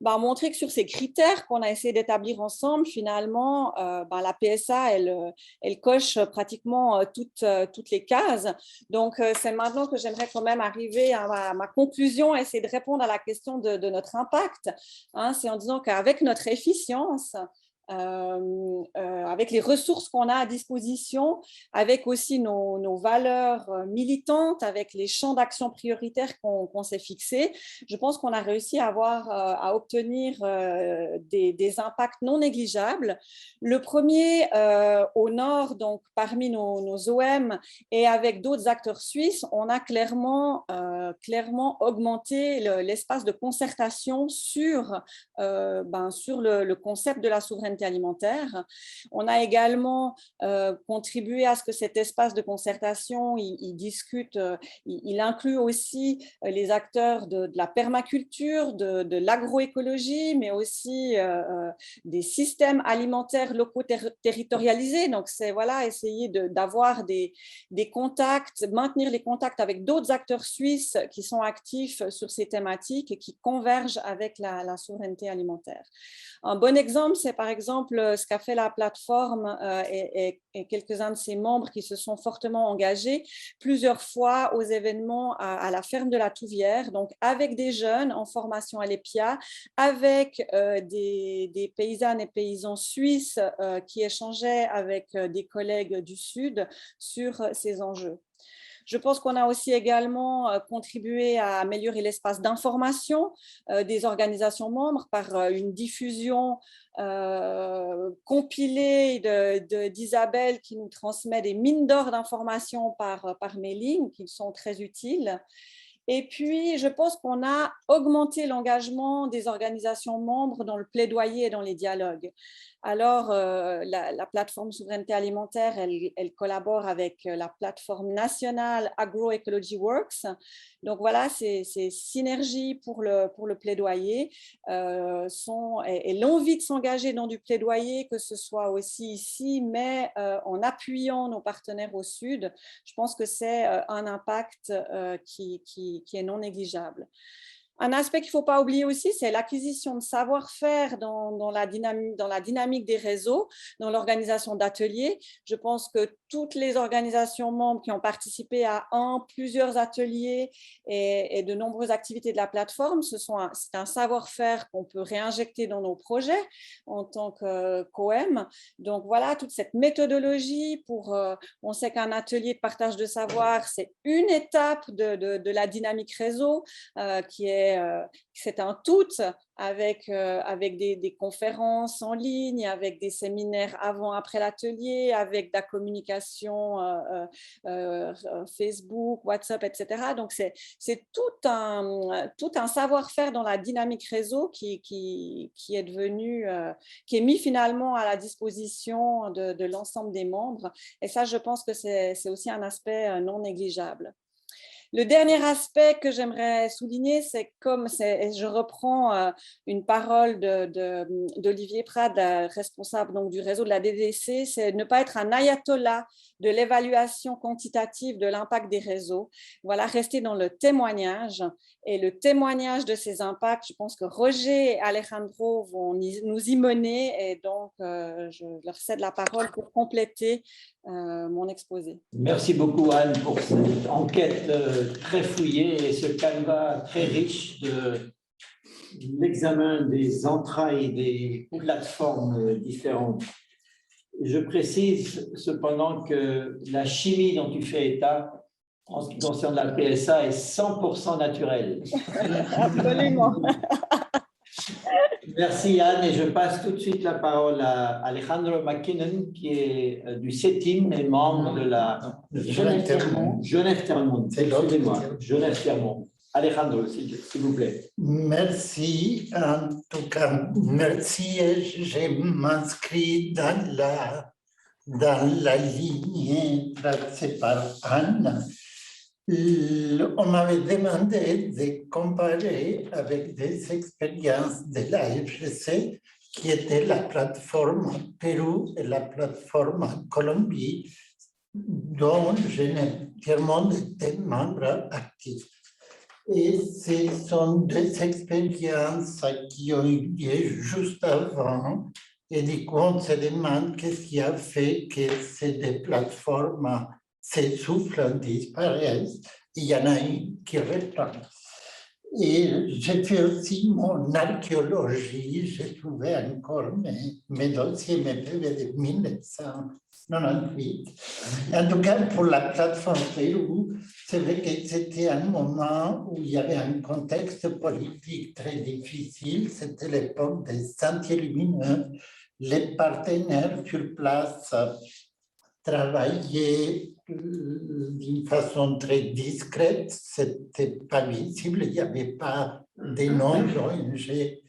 montrer que sur ces critères qu'on a essayé d'établir ensemble, finalement, la PSA, elle coche pratiquement toutes les cases. Donc, c'est maintenant que j'aimerais quand même arriver à ma conclusion, essayer de répondre à la question de notre impact. Hein, c'est en disant qu'avec notre efficience, avec les ressources qu'on a à disposition, avec aussi nos valeurs militantes, avec les champs d'action prioritaires qu'on s'est fixés, je pense qu'on a réussi à obtenir des impacts non négligeables. Le premier, au nord, donc parmi nos OM et avec d'autres acteurs suisses, on a clairement augmenté l'espace de concertation sur le concept de la souveraineté alimentaire. On a également contribué à ce que cet espace de concertation, il discute, il inclut aussi les acteurs de la permaculture, de l'agroécologie, mais aussi des systèmes alimentaires locaux territorialisés. Donc, c'est essayer d'avoir des contacts, maintenir les contacts avec d'autres acteurs suisses qui sont actifs sur ces thématiques et qui convergent avec la souveraineté alimentaire. Un bon exemple, c'est par exemple ce qu'a fait la plateforme et quelques-uns de ses membres qui se sont fortement engagés plusieurs fois aux événements à la ferme de la Touvière, donc avec des jeunes en formation à l'EPIA, avec des paysannes et paysans suisses qui échangeaient avec des collègues du Sud sur ces enjeux. Je pense qu'on a aussi également contribué à améliorer l'espace d'information des organisations membres par une diffusion compilée d'Isabelle qui nous transmet des mines d'or d'informations par mailing qui sont très utiles. Et puis, je pense qu'on a augmenté l'engagement des organisations membres dans le plaidoyer et dans les dialogues. Alors, la plateforme Souveraineté alimentaire, elle collabore avec la plateforme nationale Agroecology Works. Donc voilà, ces synergies pour le plaidoyer et l'envie de s'engager dans du plaidoyer, que ce soit aussi ici, mais en appuyant nos partenaires au Sud, je pense que c'est un impact qui est non négligeable. Un aspect qu'il ne faut pas oublier aussi, c'est l'acquisition de savoir-faire dans la dynamique des réseaux, dans l'organisation d'ateliers. Je pense que toutes les organisations membres qui ont participé à plusieurs ateliers et de nombreuses activités de la plateforme, c'est un savoir-faire qu'on peut réinjecter dans nos projets en tant que COEM. Donc voilà, toute cette méthodologie on sait qu'un atelier de partage de savoir, c'est une étape de la dynamique réseau c'est un tout avec des conférences en ligne, avec des séminaires avant, après l'atelier, avec de la communication Facebook, WhatsApp, etc. Donc, c'est tout un savoir-faire dans la dynamique réseau qui est devenu, qui est mis finalement à la disposition de l'ensemble des membres. Et ça, je pense que c'est aussi un aspect non négligeable. Le dernier aspect que j'aimerais souligner, c'est je reprends une parole d'Olivier Prade, responsable donc, du réseau de la DDC, c'est ne pas être un ayatollah de l'évaluation quantitative de l'impact des réseaux. Voilà, rester dans le témoignage. Et le témoignage de ces impacts, je pense que Roger et Alejandro vont nous y mener. Et donc, je leur cède la parole pour compléter mon exposé. Merci beaucoup, Anne, pour cette enquête très fouillée et ce canevas très riche de l'examen des entrailles des plateformes différentes. Je précise cependant que la chimie dont tu fais état en ce qui concerne la PSA est 100% naturelle. Absolument. Merci Anne, et je passe tout de suite la parole à Alejandro McKinnon qui est du CETIM et membre de la Genève-Terre-Monde. Excusez-moi, Genève-Terre-Monde. Alejandro, s'il vous plaît. Merci, en tout cas, merci. Je m'inscris dans la ligne tracée par Anne. On m'avait demandé de comparer avec des expériences de la FGC, qui était la plateforme Pérou et la plateforme Colombie, dont Genève-Terre-Monde était membre actif. Et ce sont des expériences qui ont eu lieu juste avant. Et du coup, on se demande qu'est-ce qui a fait que ces deux plateformes s'essoufflent, disparaissent. Il y en a une qui reprend. Et j'ai fait aussi mon archéologie. J'ai trouvé encore mes dossiers, mes PV de 1998. En tout cas, pour la plateforme Pérou, c'est vrai que c'était un moment où il y avait un contexte politique très difficile. C'était l'époque des sentiers lumineux. Les partenaires sur place travaillaient d'une façon très discrète. C'était pas visible, il n'y avait pas de noms d'ONG.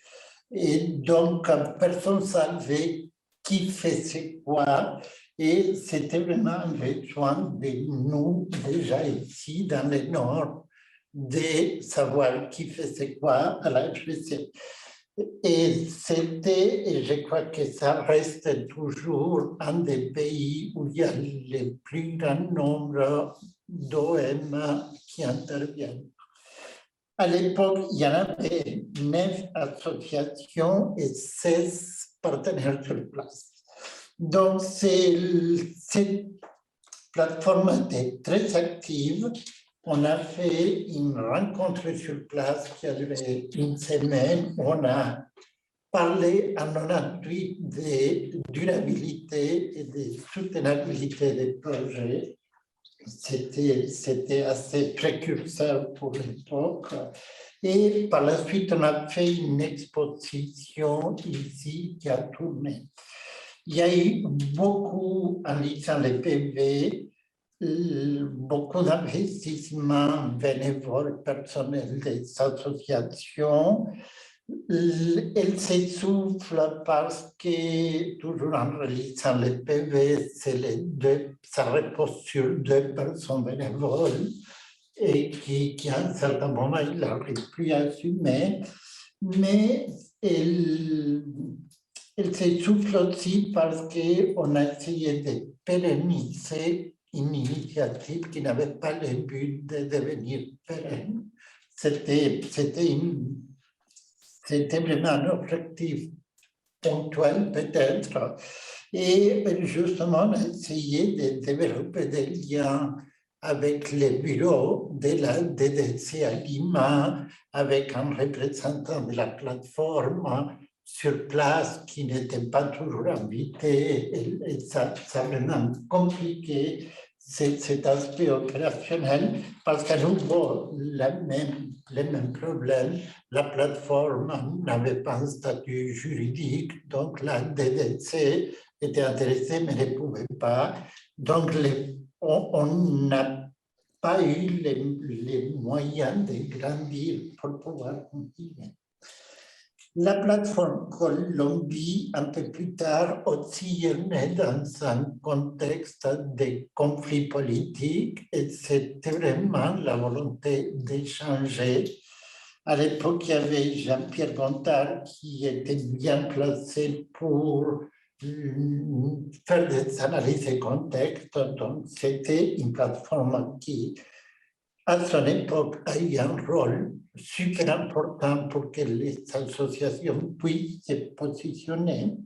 Et donc, personne ne savait qui faisait quoi. Et c'était vraiment un besoin de nous, déjà ici, dans le Nord, de savoir qui faisait quoi à la FGC. Et c'était, et je crois que ça reste toujours un des pays où il y a le plus grand nombre d'OM qui interviennent. À l'époque, il y en avait 9 associations et 16 partenaires sur place. Donc, cette plateforme était très active. On a fait une rencontre sur place qui a duré une semaine. On a parlé à 98 de durabilité et de soutenabilité des projets. c'était assez précurseur pour l'époque. Et par la suite, on a fait une exposition ici qui a tourné. Il y a eu beaucoup, en lisant les PV, beaucoup d'investissements bénévoles personnels des associations. Elle s'essouffle parce que, toujours en relisant les PV, ça repose sur 2 personnes bénévoles et qui à un certain moment, il n'arrive plus à assumer. Mais elle s'essouffle aussi parce qu'on a essayé de pérenniser une initiative qui n'avait pas le but de devenir pérenne. C'était vraiment un objectif ponctuel peut-être. Et justement, on a essayé de développer des liens avec les bureaux de la DDC à Lima, avec un représentant de la plateforme sur place qui n'était pas toujours invité. Et ça a vraiment compliqué cet aspect opérationnel parce qu'à nouveau, les mêmes problèmes. La plateforme n'avait pas un statut juridique, donc la DDC était intéressée mais ne pouvait pas. Donc, on n'a pas eu les moyens de grandir pour pouvoir continuer. La plateforme Colombie, un peu plus tard, aussi est née dans un contexte de conflit politique et c'était vraiment la volonté d'échanger. À l'époque, il y avait Jean-Pierre Gontard qui était bien placé pour faire des analyses de contexte. Donc, c'était une plateforme qui, à son époque, a eu un rôle super important pour que les associations puissent se positionner.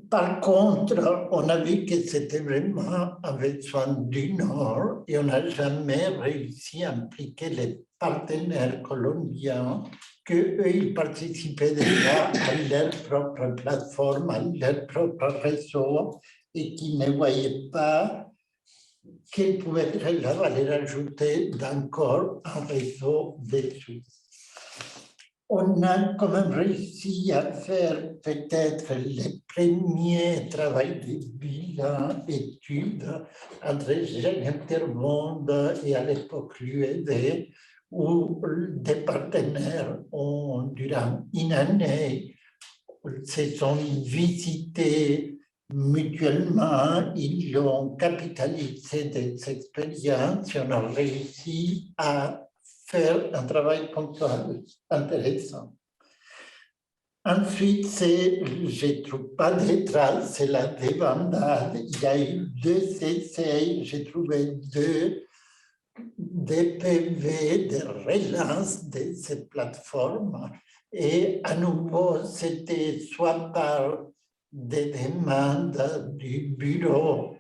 Par contre, on a vu que c'était vraiment un besoin du Nord et on n'a jamais réussi à impliquer les partenaires colombiens qu'eux, ils participaient déjà à leur propre plateforme, à leur propre réseau et qui ne voyaient pas quelle pouvait être la valeur ajoutée d'encore un réseau dessus. On a quand même réussi à faire peut-être les premiers travaux de bilan, études entre Jeunes Intermonde et à l'époque l'UED, où des partenaires ont, durant une année, se sont visités mutuellement, ils ont capitalisé des expériences et on a réussi à faire un travail ponctuel intéressant. Ensuite, je ne trouve pas de traces, c'est la débandade. Il y a eu 2 essais, j'ai trouvé 2 DPV de relance de cette plateforme. Et à nouveau, c'était soit par des demandes du bureau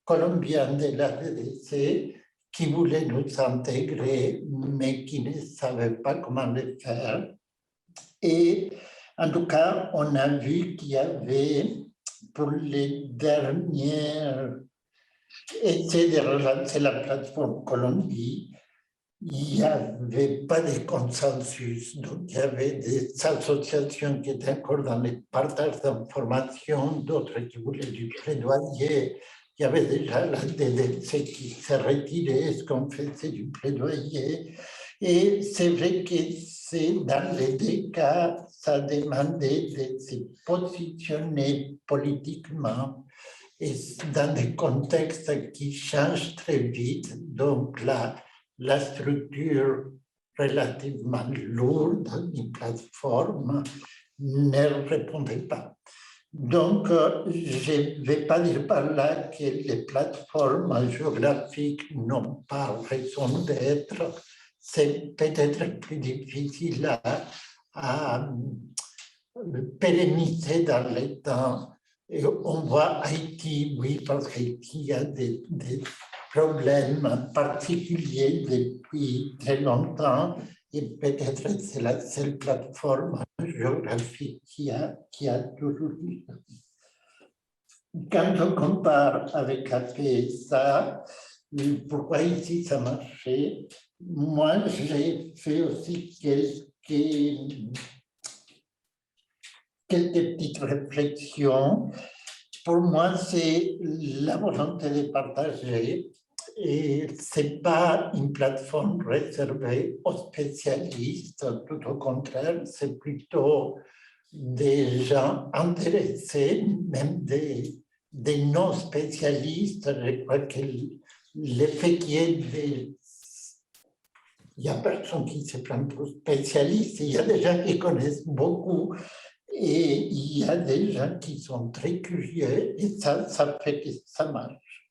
colombien de la DDC qui voulait nous intégrer, mais qui ne savait pas comment le faire. Et en tout cas, on a vu qu'il y avait, pour les dernières essais de relancer la plateforme Colombie, il n'y avait pas de consensus. Donc, il y avait des associations qui étaient encore dans les partages d'informations, d'autres qui voulaient du plaidoyer. Il y avait déjà la DDC qui s'est retirée, est-ce qu'on faisait du plaidoyer? Et c'est vrai que dans les 2 cas, ça demandait de se positionner politiquement et dans des contextes qui changent très vite. Donc, la structure relativement lourde d'une plateforme ne répondait pas. Donc, je ne vais pas dire par là que les plateformes géographiques n'ont pas raison d'être. C'est peut-être plus difficile à pérenniser dans le temps. Et on voit Haïti, oui, parce qu'Haïti a des problèmes particuliers depuis très longtemps et peut-être c'est la seule plateforme géographique qui a toujours eu. quand on compare avec la PSA, pourquoi ici ça marchait? Moi, j'ai fait aussi quelques petites réflexions. Pour moi, c'est la volonté de partager et ce n'est pas une plateforme réservée aux spécialistes, tout au contraire, c'est plutôt des gens intéressés, même des non-spécialistes. Je crois que l'effet qui est il n'y a personne qui se prend pour spécialiste, il y a des gens qui connaissent beaucoup et il y a des gens qui sont très curieux et ça fait que ça marche.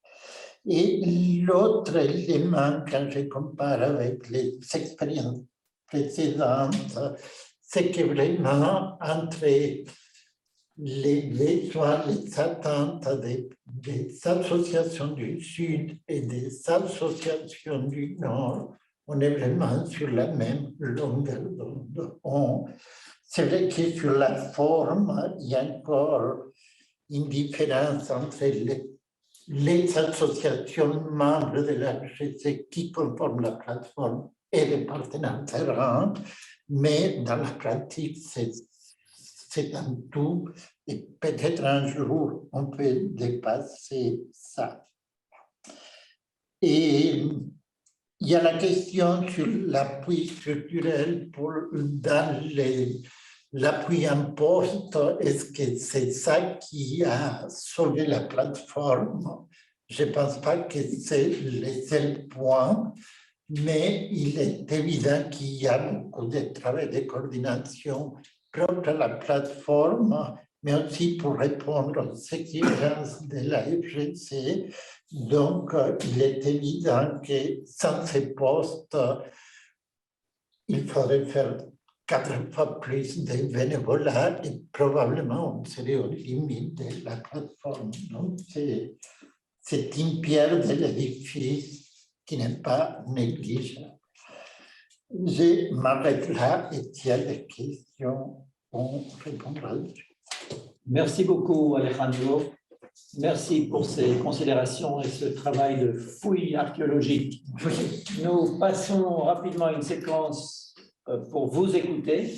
Et l'autre élément, quand je compare avec les expériences précédentes, c'est que vraiment, entre les besoins, les attentes des associations du Sud et des associations du Nord, on est vraiment sur la même longueur d'onde. C'est vrai que sur la forme, il y a encore une différence entre les associations membres de l'HEC qui conforment la plateforme et les partenaires terrain, mais dans la pratique, c'est un tout, et peut-être un jour, on peut dépasser ça. Et il y a la question sur l'appui structurel dans l'appui en poste. Est-ce que c'est ça qui a sauvé la plateforme? Je ne pense pas que c'est le seul point, mais il est évident qu'il y a beaucoup de travail de coordination propre à la plateforme, mais aussi pour répondre aux exigences de la FGC. Donc, il est évident que sans ces postes, il faudrait faire 4 fois plus de bénévolat et probablement on serait aux limites de la plateforme. Donc, c'est une pierre de l'édifice qui n'est pas négligeable. Je m'arrête là et s'il y a des questions, on répondra. Merci beaucoup, Alejandro. Merci pour ces considérations et ce travail de fouille archéologique. Nous passons rapidement à une séquence pour vous écouter.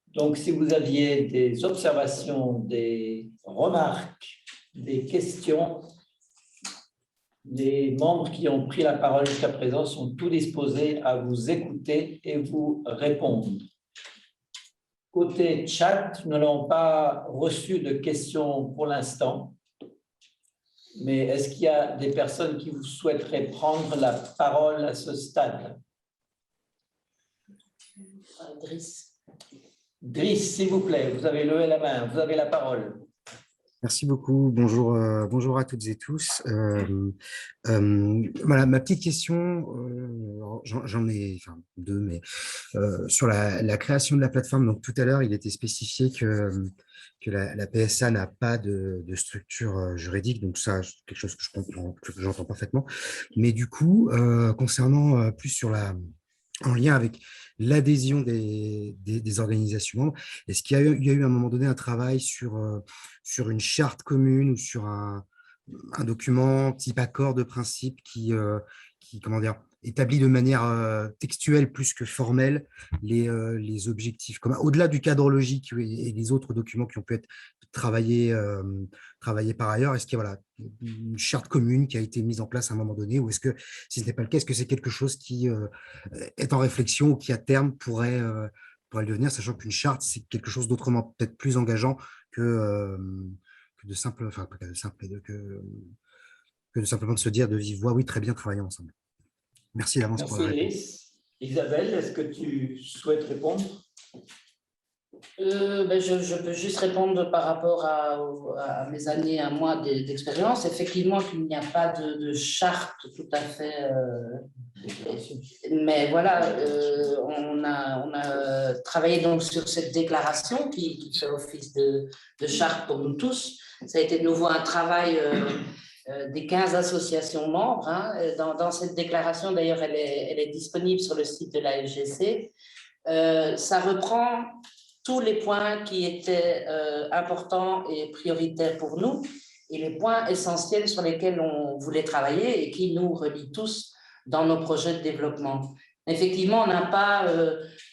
Donc, si vous aviez des observations, des remarques, des questions, les membres qui ont pris la parole jusqu'à présent sont tous disposés à vous écouter et vous répondre. Côté chat, nous n'avons pas reçu de questions pour l'instant. Mais est-ce qu'il y a des personnes qui vous souhaiteraient prendre la parole à ce stade? Driss, s'il vous plaît, vous avez levé la main, vous avez la parole. Merci beaucoup. Bonjour, bonjour à toutes et tous. Voilà, ma petite question, j'en ai deux, mais sur la création de la plateforme. Donc, tout à l'heure, il était spécifié que la PSA n'a pas de structure juridique. Donc, ça, c'est quelque chose que je comprends, que j'entends parfaitement. Mais du coup, concernant plus en lien avec l'adhésion des organisations membres, est-ce qu'il y a eu à un moment donné un travail sur une charte commune ou sur un document type accord de principe qui comment dire, établit de manière textuelle plus que formelle les objectifs communs, au-delà du cadre logique et les autres documents qui ont pu être travaillés par ailleurs? Est-ce qu'il y a une charte commune qui a été mise en place à un moment donné, ou est-ce que, si ce n'est pas le cas, est-ce que c'est quelque chose qui est en réflexion ou qui à terme pourrait le devenir, sachant qu'une charte, c'est quelque chose d'autrement peut-être plus engageant que de simple, enfin pas que de simple, que de simplement de se dire de vive voix, oui, très bien, travaillons ensemble. Merci d'avance pour la réponse. Merci. Isabelle, est-ce que tu souhaites répondre? Je peux juste répondre par rapport à mes années, à moi d'expérience. Effectivement, qu'il n'y a pas de charte tout à fait. Mais voilà, on a travaillé donc sur cette déclaration qui fait office de charte pour nous tous. Ça a été de nouveau un travail des 15 associations membres. Hein. Dans cette déclaration, d'ailleurs, elle est disponible sur le site de la FGC. Ça reprend tous les points qui étaient importants et prioritaires pour nous. et les points essentiels sur lesquels on voulait travailler et qui nous relient tous dans nos projets de développement. Effectivement, on n'a pas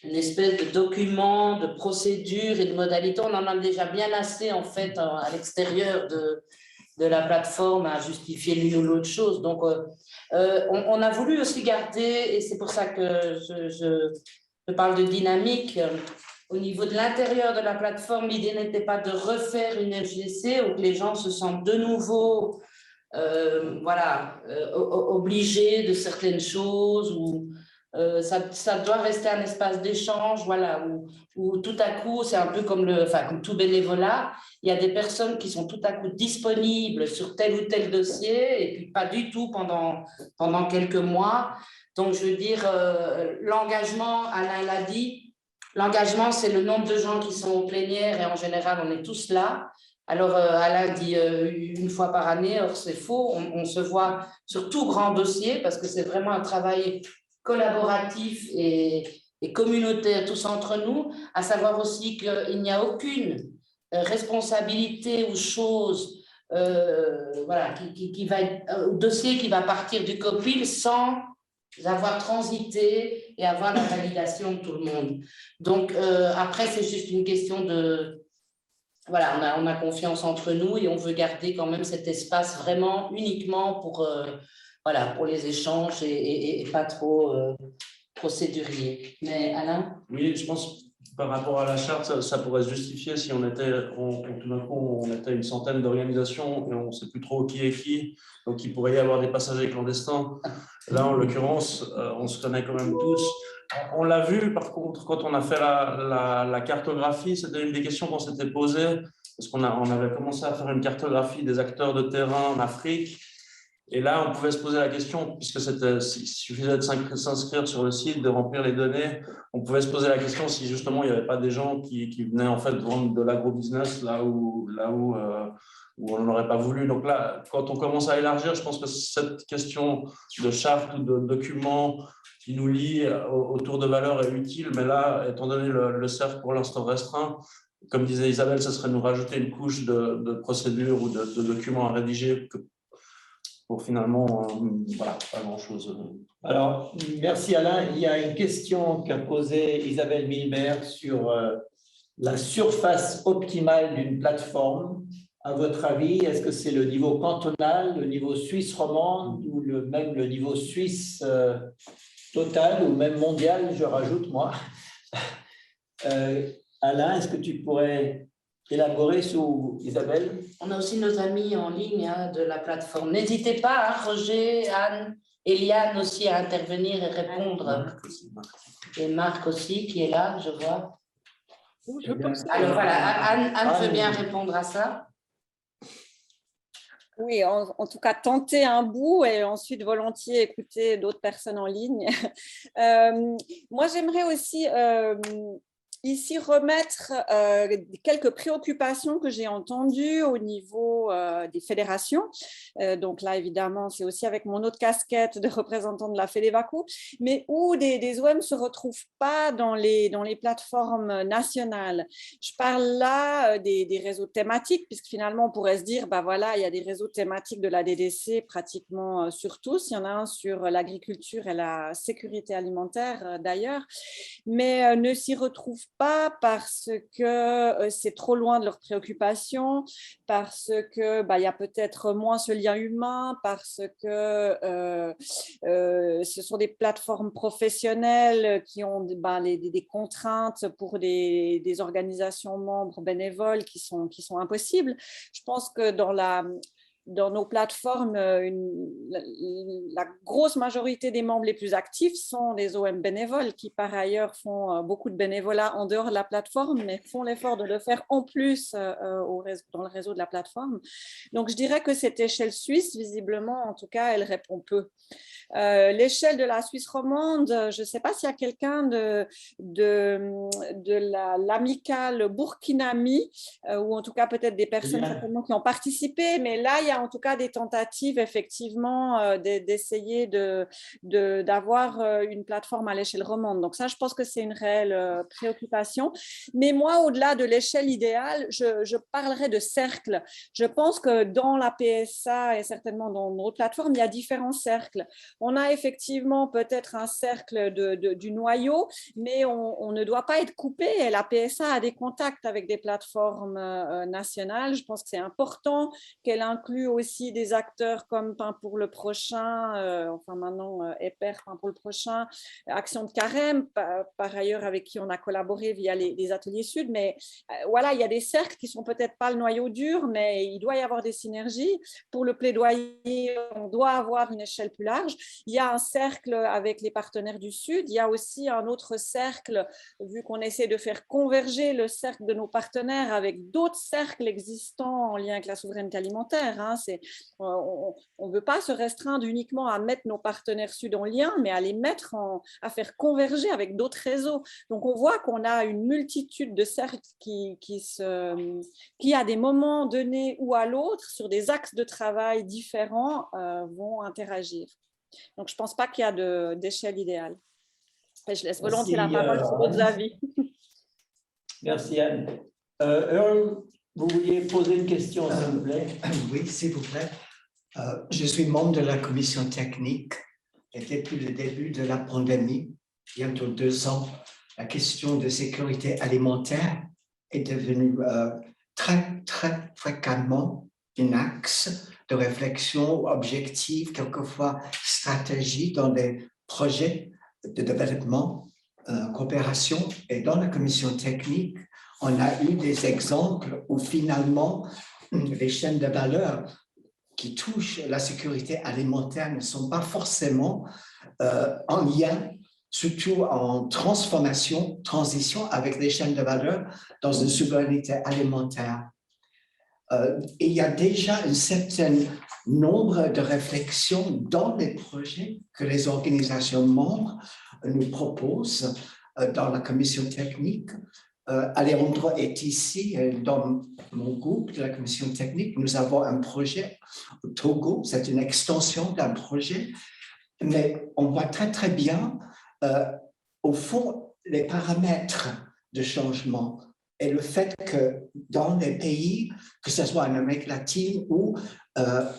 une espèce de document, de procédure et de modalité. On en a déjà bien assez, en fait, à l'extérieur de la plateforme à justifier l'une ou l'autre chose. Donc, on a voulu aussi garder, et c'est pour ça que je parle de dynamique, au niveau de l'intérieur de la plateforme, l'idée n'était pas de refaire une FGC ou que les gens se sentent de nouveau obligés de certaines choses ou ça doit rester un espace d'échange, voilà, où tout à coup, c'est un peu comme tout bénévolat, il y a des personnes qui sont tout à coup disponibles sur tel ou tel dossier et puis pas du tout pendant quelques mois. Donc, je veux dire, l'engagement, Alain l'a dit, l'engagement, c'est le nombre de gens qui sont aux plénières et en général, on est tous là. Alors, Alain dit une fois par année, or c'est faux, on se voit sur tout grand dossier parce que c'est vraiment un travail collaboratif et communautaire tous entre nous, à savoir aussi qu'il n'y a aucune responsabilité ou chose qui va être, dossier qui va partir du COPIL sans avoir transité et avoir la validation de tout le monde. Donc, après, c'est juste une question de... Voilà, on a confiance entre nous et on veut garder quand même cet espace vraiment uniquement pour les échanges et pas trop procédurier. Mais Alain? Oui, je pense par rapport à la charte, ça pourrait se justifier si tout d'un coup, on était une centaine d'organisations et on ne sait plus trop qui est qui. Donc, il pourrait y avoir des passagers clandestins. Là, en l'occurrence, on se connaît quand même tous. On l'a vu, par contre, quand on a fait la cartographie, c'était une des questions qu'on s'était posées, parce qu'on avait commencé à faire une cartographie des acteurs de terrain en Afrique. Et là, on pouvait se poser la question, puisque il suffisait de s'inscrire sur le site, de remplir les données, on pouvait se poser la question si justement il n'y avait pas des gens qui venaient en fait vendre de l'agrobusiness là où on n'aurait pas voulu. Donc là, quand on commence à élargir, je pense que cette question de charte ou de documents qui nous lie autour de valeurs est utile, mais là, étant donné le cercle pour l'instant restreint, comme disait Isabelle, ce serait nous rajouter une couche de procédures ou de documents à rédiger pour finalement, pas grand-chose. Alors, merci Alain. Il y a une question qu'a posée Isabelle Milbert sur la surface optimale d'une plateforme. À votre avis, est-ce que c'est le niveau cantonal, le niveau suisse romande ou même le niveau suisse total ou même mondial, je rajoute moi. Alain, est-ce que tu pourrais élaborer sous Isabelle? On a aussi nos amis en ligne de la plateforme. N'hésitez pas, Roger, Anne, Eliane aussi à intervenir et répondre. Et Marc aussi qui est là, je vois. Alors voilà, Anne veut bien répondre à ça. Oui, en tout cas, tenter un bout et ensuite volontiers écouter d'autres personnes en ligne. Moi, j'aimerais aussi ici remettre quelques préoccupations que j'ai entendues au niveau des fédérations. Donc là, évidemment, c'est aussi avec mon autre casquette de représentant de la FEDEVACO, mais où des OM ne se retrouvent pas dans les plateformes nationales. Je parle là des réseaux thématiques, puisque finalement, on pourrait se dire, il y a des réseaux thématiques de la DDC pratiquement sur tous. Il y en a un sur l'agriculture et la sécurité alimentaire d'ailleurs, mais ne s'y retrouvent pas parce que c'est trop loin de leurs préoccupations, parce que il y a peut-être moins ce lien humain, parce que ce sont des plateformes professionnelles qui ont des contraintes pour des organisations membres bénévoles qui sont impossibles. Je pense que dans nos plateformes, la grosse majorité des membres les plus actifs sont des OM bénévoles qui, par ailleurs, font beaucoup de bénévolat en dehors de la plateforme, mais font l'effort de le faire en plus dans le réseau de la plateforme. Donc, je dirais que cette échelle suisse, visiblement, en tout cas, elle répond peu. L'échelle de la Suisse romande, je ne sais pas s'il y a quelqu'un de l'amicale Burkinami, ou en tout cas peut-être des personnes certainement qui ont participé, mais là, il y a en tout cas des tentatives, effectivement, d'essayer d'avoir une plateforme à l'échelle romande. Donc ça, je pense que c'est une réelle préoccupation. Mais moi, au-delà de l'échelle idéale, je parlerai de cercles. Je pense que dans la PSA et certainement dans notre plateforme, il y a différents cercles. On a effectivement peut-être un cercle du noyau, mais on ne doit pas être coupé. Et la PSA a des contacts avec des plateformes nationales. Je pense que c'est important qu'elle inclue aussi des acteurs comme Pain pour le prochain, enfin maintenant EPER, Pain pour le prochain, Action de Carême, par ailleurs avec qui on a collaboré via les ateliers Sud. Mais voilà, il y a des cercles qui ne sont peut-être pas le noyau dur, mais il doit y avoir des synergies. Pour le plaidoyer, on doit avoir une échelle plus large. Il y a un cercle avec les partenaires du Sud. Il y a aussi un autre cercle, vu qu'on essaie de faire converger le cercle de nos partenaires avec d'autres cercles existants en lien avec la souveraineté alimentaire. Hein. On ne veut pas se restreindre uniquement à mettre nos partenaires Sud en lien, mais à les mettre à faire converger avec d'autres réseaux. Donc, on voit qu'on a une multitude de cercles qui, à des moments donnés ou à l'autre, sur des axes de travail différents, vont interagir. Donc, je ne pense pas qu'il y a d'échelle idéale. Et je laisse volontiers la parole sur d'autres avis. Merci Anne. Earl, vous vouliez poser une question, s'il vous plaît? Oui, s'il vous plaît. Je suis membre de la commission technique et depuis le début de la pandémie, bientôt 2 ans, la question de sécurité alimentaire est devenue très, très fréquemment un axe de réflexion objective, quelquefois stratégie dans des projets de développement, coopération. Et dans la commission technique, on a eu des exemples où finalement les chaînes de valeur qui touchent la sécurité alimentaire ne sont pas forcément en lien, surtout en transition avec les chaînes de valeur dans une souveraineté alimentaire. Il y a déjà un certain nombre de réflexions dans les projets que les organisations membres nous proposent dans la commission technique. Alejandro est ici, dans mon groupe de la commission technique. Nous avons un projet au Togo, c'est une extension d'un projet, mais on voit très très bien, au fond, les paramètres de changement et le fait que dans les pays, que ce soit en Amérique latine ou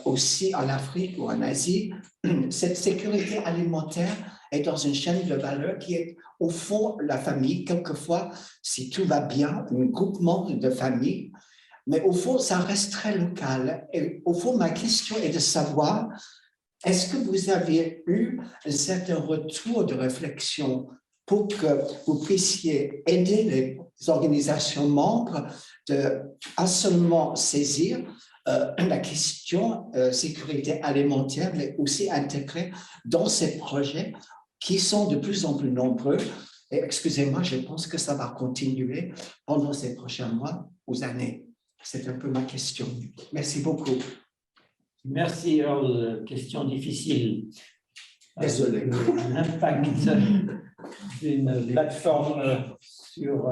aussi en Afrique ou en Asie, cette sécurité alimentaire est dans une chaîne de valeur qui est au fond la famille, quelquefois, si tout va bien, un groupement de familles, mais au fond, ça reste très local. Et au fond, ma question est de savoir, est-ce que vous avez eu un certain retour de réflexion pour que vous puissiez aider les organisations membres à seulement saisir la question sécurité alimentaire, mais aussi intégrer dans ces projets qui sont de plus en plus nombreux. Et excusez-moi, je pense que ça va continuer pendant ces prochains mois ou années. C'est un peu ma question. Merci beaucoup. Merci, Earl. Question difficile. Désolé. L'impact d'une plateforme sur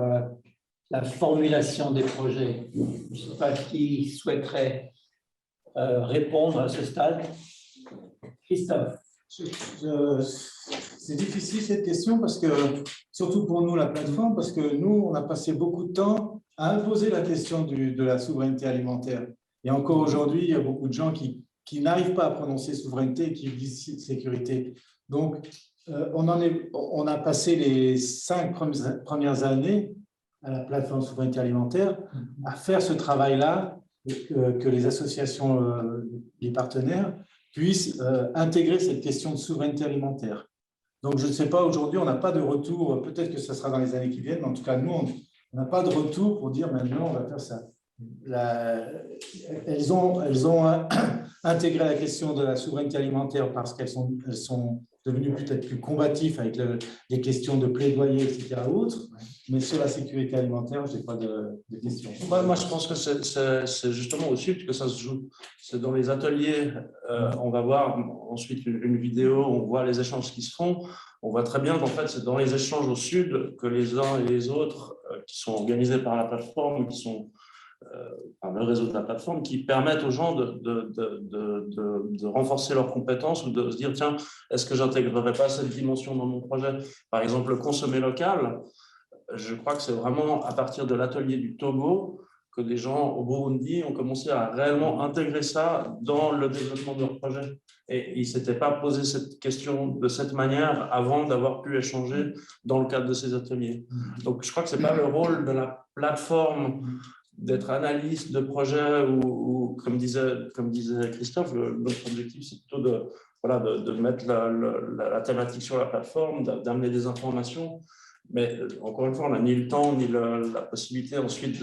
la formulation des projets. Je ne sais pas qui souhaiterait répondre à ce stade. Christophe. C'est difficile cette question parce que, surtout pour nous, la plateforme, parce que nous, on a passé beaucoup de temps à imposer la question de la souveraineté alimentaire. Et encore aujourd'hui, il y a beaucoup de gens qui n'arrivent pas à prononcer souveraineté et qui disent sécurité. Donc, on a passé les 5 premières années à la plateforme souveraineté alimentaire à faire ce travail-là, que les associations, les partenaires, puissent intégrer cette question de souveraineté alimentaire. Donc, je ne sais pas, aujourd'hui, on n'a pas de retour, peut-être que ça sera dans les années qui viennent, mais en tout cas, nous, on n'a pas de retour pour dire maintenant, on va faire ça. Elles ont intégré la question de la souveraineté alimentaire parce qu'elles sont devenues peut-être plus combatives avec les questions de plaidoyer, etc. Autres, mais sur la sécurité alimentaire, je n'ai pas de questions. Moi, je pense que c'est justement au Sud que ça se joue. C'est dans les ateliers, on va voir ensuite une vidéo, on voit les échanges qui se font. On voit très bien qu'en fait, c'est dans les échanges au Sud que les uns et les autres qui sont organisés par la plateforme, qui sont le réseau de la plateforme, qui permettent aux gens de renforcer leurs compétences ou de se dire, tiens, est-ce que j'intégrerai pas cette dimension dans mon projet? Par exemple, le consommer local, je crois que c'est vraiment à partir de l'atelier du Togo que des gens au Burundi ont commencé à réellement intégrer ça dans le développement de leur projet. Et ils ne s'étaient pas posé cette question de cette manière avant d'avoir pu échanger dans le cadre de ces ateliers. Donc, je crois que ce n'est pas le rôle de la plateforme d'être analyste de projet ou comme disait Christophe, notre objectif, c'est plutôt de mettre la thématique sur la plateforme, d'amener des informations. Mais encore une fois, on n'a ni le temps ni la possibilité ensuite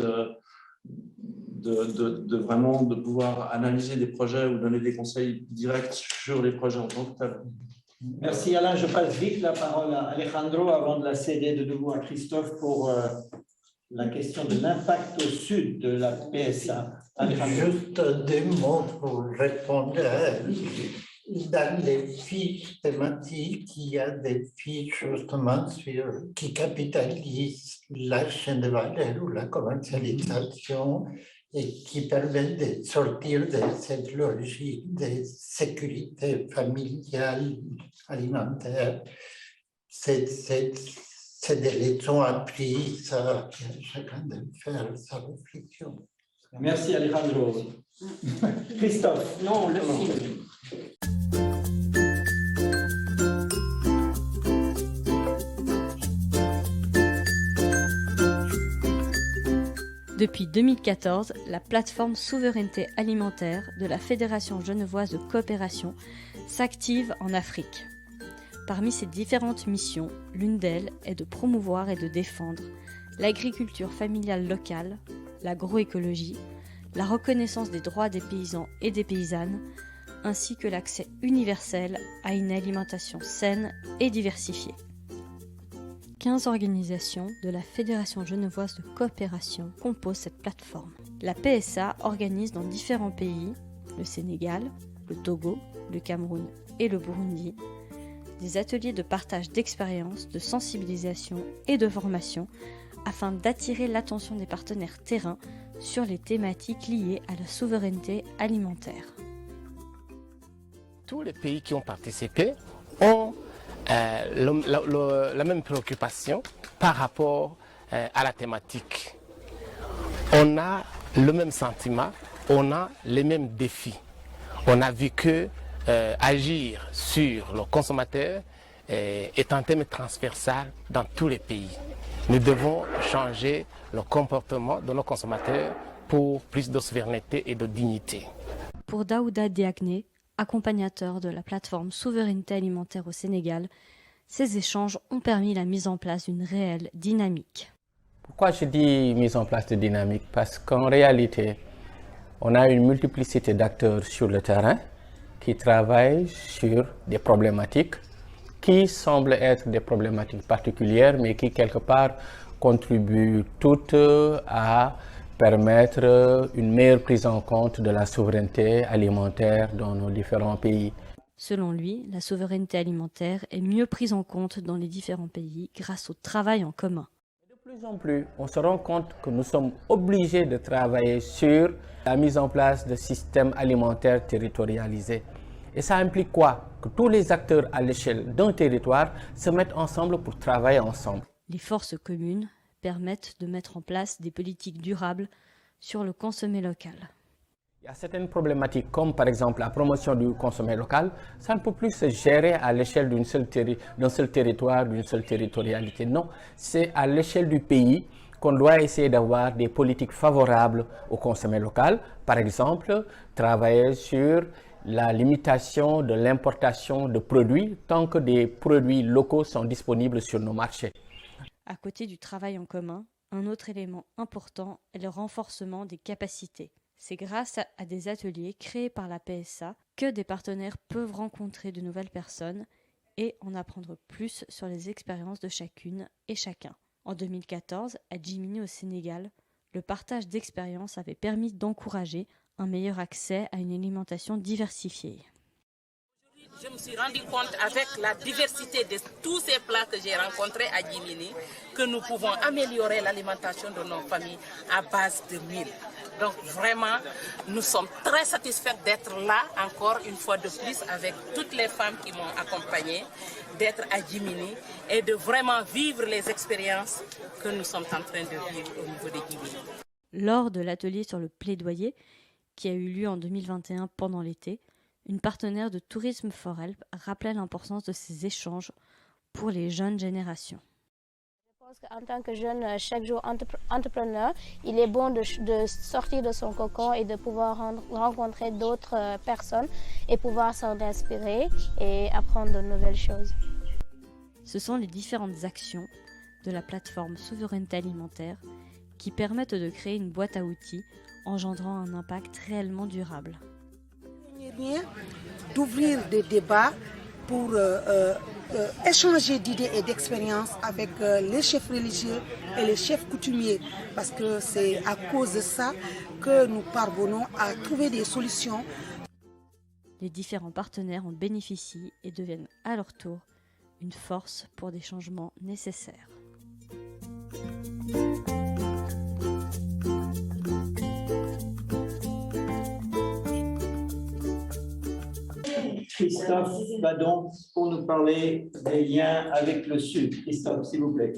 de pouvoir analyser des projets ou donner des conseils directs sur les projets en tant que tels. Merci Alain. Je passe vite la parole à Alejandro avant de la céder de nouveau à Christophe pour la question de l'impact au sud de la PSA. Alejandro. Juste des mots pour répondre. Dans les fiches thématiques, il y a des fiches justement qui capitalisent la chaîne de valeur ou la commercialisation et qui permettent de sortir de cette logique de sécurité familiale alimentaire. C'est des leçons apprises à chacun de faire sa réflexion. Merci Alejandro. Christophe. Non, le film. Depuis 2014, la plateforme Souveraineté alimentaire de la Fédération genevoise de coopération s'active en Afrique. Parmi ses différentes missions, l'une d'elles est de promouvoir et de défendre l'agriculture familiale locale, l'agroécologie, la reconnaissance des droits des paysans et des paysannes, ainsi que l'accès universel à une alimentation saine et diversifiée. 15 organisations de la Fédération genevoise de coopération composent cette plateforme. La PSA organise dans différents pays, le Sénégal, le Togo, le Cameroun et le Burundi, des ateliers de partage d'expériences, de sensibilisation et de formation afin d'attirer l'attention des partenaires terrains sur les thématiques liées à la souveraineté alimentaire. Tous les pays qui ont participé ont la même préoccupation par rapport à la thématique. On a le même sentiment, on a les mêmes défis. On a vu que agir sur le consommateur est un thème transversal dans tous les pays. Nous devons changer le comportement de nos consommateurs pour plus de souveraineté et de dignité. Pour Daouda Diakné, accompagnateur de la plateforme Souveraineté alimentaire au Sénégal, ces échanges ont permis la mise en place d'une réelle dynamique. Pourquoi je dis mise en place de dynamique? Parce qu'en réalité, on a une multiplicité d'acteurs sur le terrain qui travaillent sur des problématiques qui semblent être des problématiques particulières, mais qui quelque part contribuent toutes à permettre une meilleure prise en compte de la souveraineté alimentaire dans nos différents pays. Selon lui, la souveraineté alimentaire est mieux prise en compte dans les différents pays grâce au travail en commun. De plus en plus, on se rend compte que nous sommes obligés de travailler sur la mise en place de systèmes alimentaires territorialisés. Et ça implique quoi? Que tous les acteurs à l'échelle d'un territoire se mettent ensemble pour travailler ensemble. Les forces communes permettent de mettre en place des politiques durables sur le consommé local. Il y a certaines problématiques comme par exemple la promotion du consommé local. Ça ne peut plus se gérer à l'échelle d'un seul territoire, d'une seule territorialité. Non, c'est à l'échelle du pays qu'on doit essayer d'avoir des politiques favorables au consommé local. Par exemple, travailler sur la limitation de l'importation de produits tant que des produits locaux sont disponibles sur nos marchés. À côté du travail en commun, un autre élément important est le renforcement des capacités. C'est grâce à des ateliers créés par la PSA que des partenaires peuvent rencontrer de nouvelles personnes et en apprendre plus sur les expériences de chacune et chacun. En 2014, à Djimini au Sénégal, le partage d'expériences avait permis d'encourager un meilleur accès à une alimentation diversifiée. Je me suis rendu compte avec la diversité de tous ces plats que j'ai rencontrés à Djimini que nous pouvons améliorer l'alimentation de nos familles à base de mil. Donc vraiment, nous sommes très satisfaits d'être là encore une fois de plus avec toutes les femmes qui m'ont accompagnée, d'être à Djimini et de vraiment vivre les expériences que nous sommes en train de vivre au niveau de Djimini. Lors de l'atelier sur le plaidoyer, qui a eu lieu en 2021 pendant l'été, une partenaire de Tourisme for Help rappelait l'importance de ces échanges pour les jeunes générations. Je pense qu'en tant que jeune, chaque jour entrepreneur, il est bon de sortir de son cocon et de pouvoir rencontrer d'autres personnes et pouvoir s'en inspirer et apprendre de nouvelles choses. Ce sont les différentes actions de la plateforme Souveraineté alimentaire qui permettent de créer une boîte à outils engendrant un impact réellement durable. D'ouvrir des débats pour échanger d'idées et d'expériences avec les chefs religieux et les chefs coutumiers, parce que c'est à cause de ça que nous parvenons à trouver des solutions. Les différents partenaires en bénéficient et deviennent à leur tour une force pour des changements nécessaires. Christophe va donc pour nous parler des liens avec le Sud. Christophe, s'il vous plaît.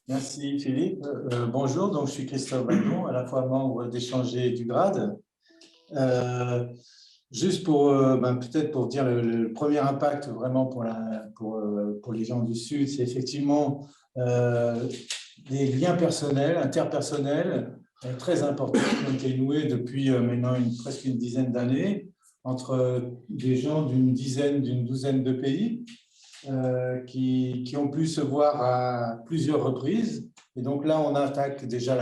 Merci Philippe. Bonjour, donc je suis Christophe Badon, à la fois membre d'Échanger du Grade. Juste pour peut-être pour dire le premier impact vraiment pour les gens du Sud, c'est effectivement des liens personnels, interpersonnels très importants qui ont été noués depuis maintenant presque une dizaine d'années entre des gens d'une douzaine de pays qui ont pu se voir à plusieurs reprises. Et donc là, on attaque déjà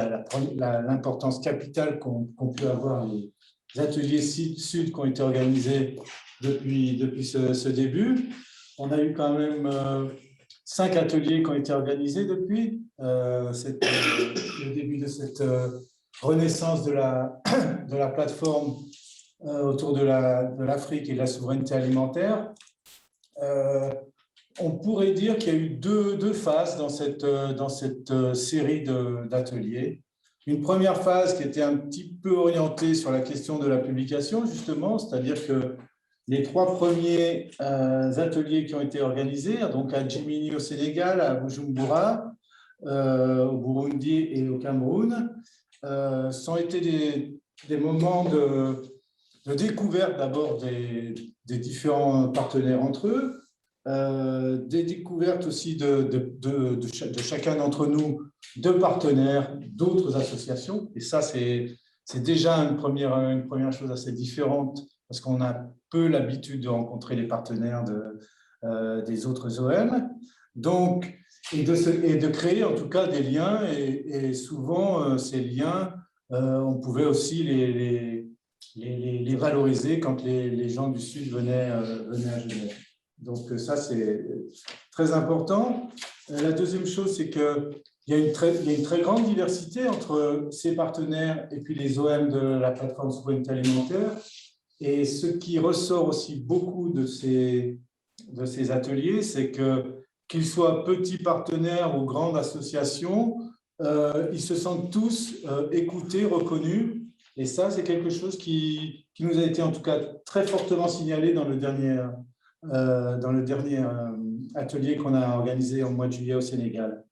l'importance capitale qu'ont pu avoir les ateliers Sud qui ont été organisés depuis ce début. On a eu quand même 5 ateliers qui ont été organisés depuis le début de cette renaissance de la plateforme autour de l'Afrique et de la souveraineté alimentaire. On pourrait dire qu'il y a eu deux phases dans cette série d'ateliers. Une première phase qui était un petit peu orientée sur la question de la publication, justement, c'est-à-dire que les 3 premiers ateliers qui ont été organisés, donc à Djimini au Sénégal, à Bujumbura, au Burundi et au Cameroun, ont été des moments de découverte d'abord des différents partenaires entre eux, des découvertes aussi de chacun d'entre nous, de partenaires, d'autres associations. Et ça, c'est déjà une première chose assez différente parce qu'on a peu l'habitude de rencontrer les partenaires des autres OM. Donc, et de créer en tout cas des liens et souvent ces liens, on pouvait aussi les valoriser quand les gens du Sud venaient à Genève. Donc ça, c'est très important. La deuxième chose, c'est qu'il y a une très grande diversité entre ces partenaires et puis les OM de la plateforme Souveraineté alimentaire. Et ce qui ressort aussi beaucoup de ces ateliers, c'est qu'ils soient petits partenaires ou grandes associations, ils se sentent tous écoutés, reconnus. Et ça, c'est quelque chose qui nous a été en tout cas très fortement signalé dans le dernier atelier qu'on a organisé en mois de juillet au Sénégal.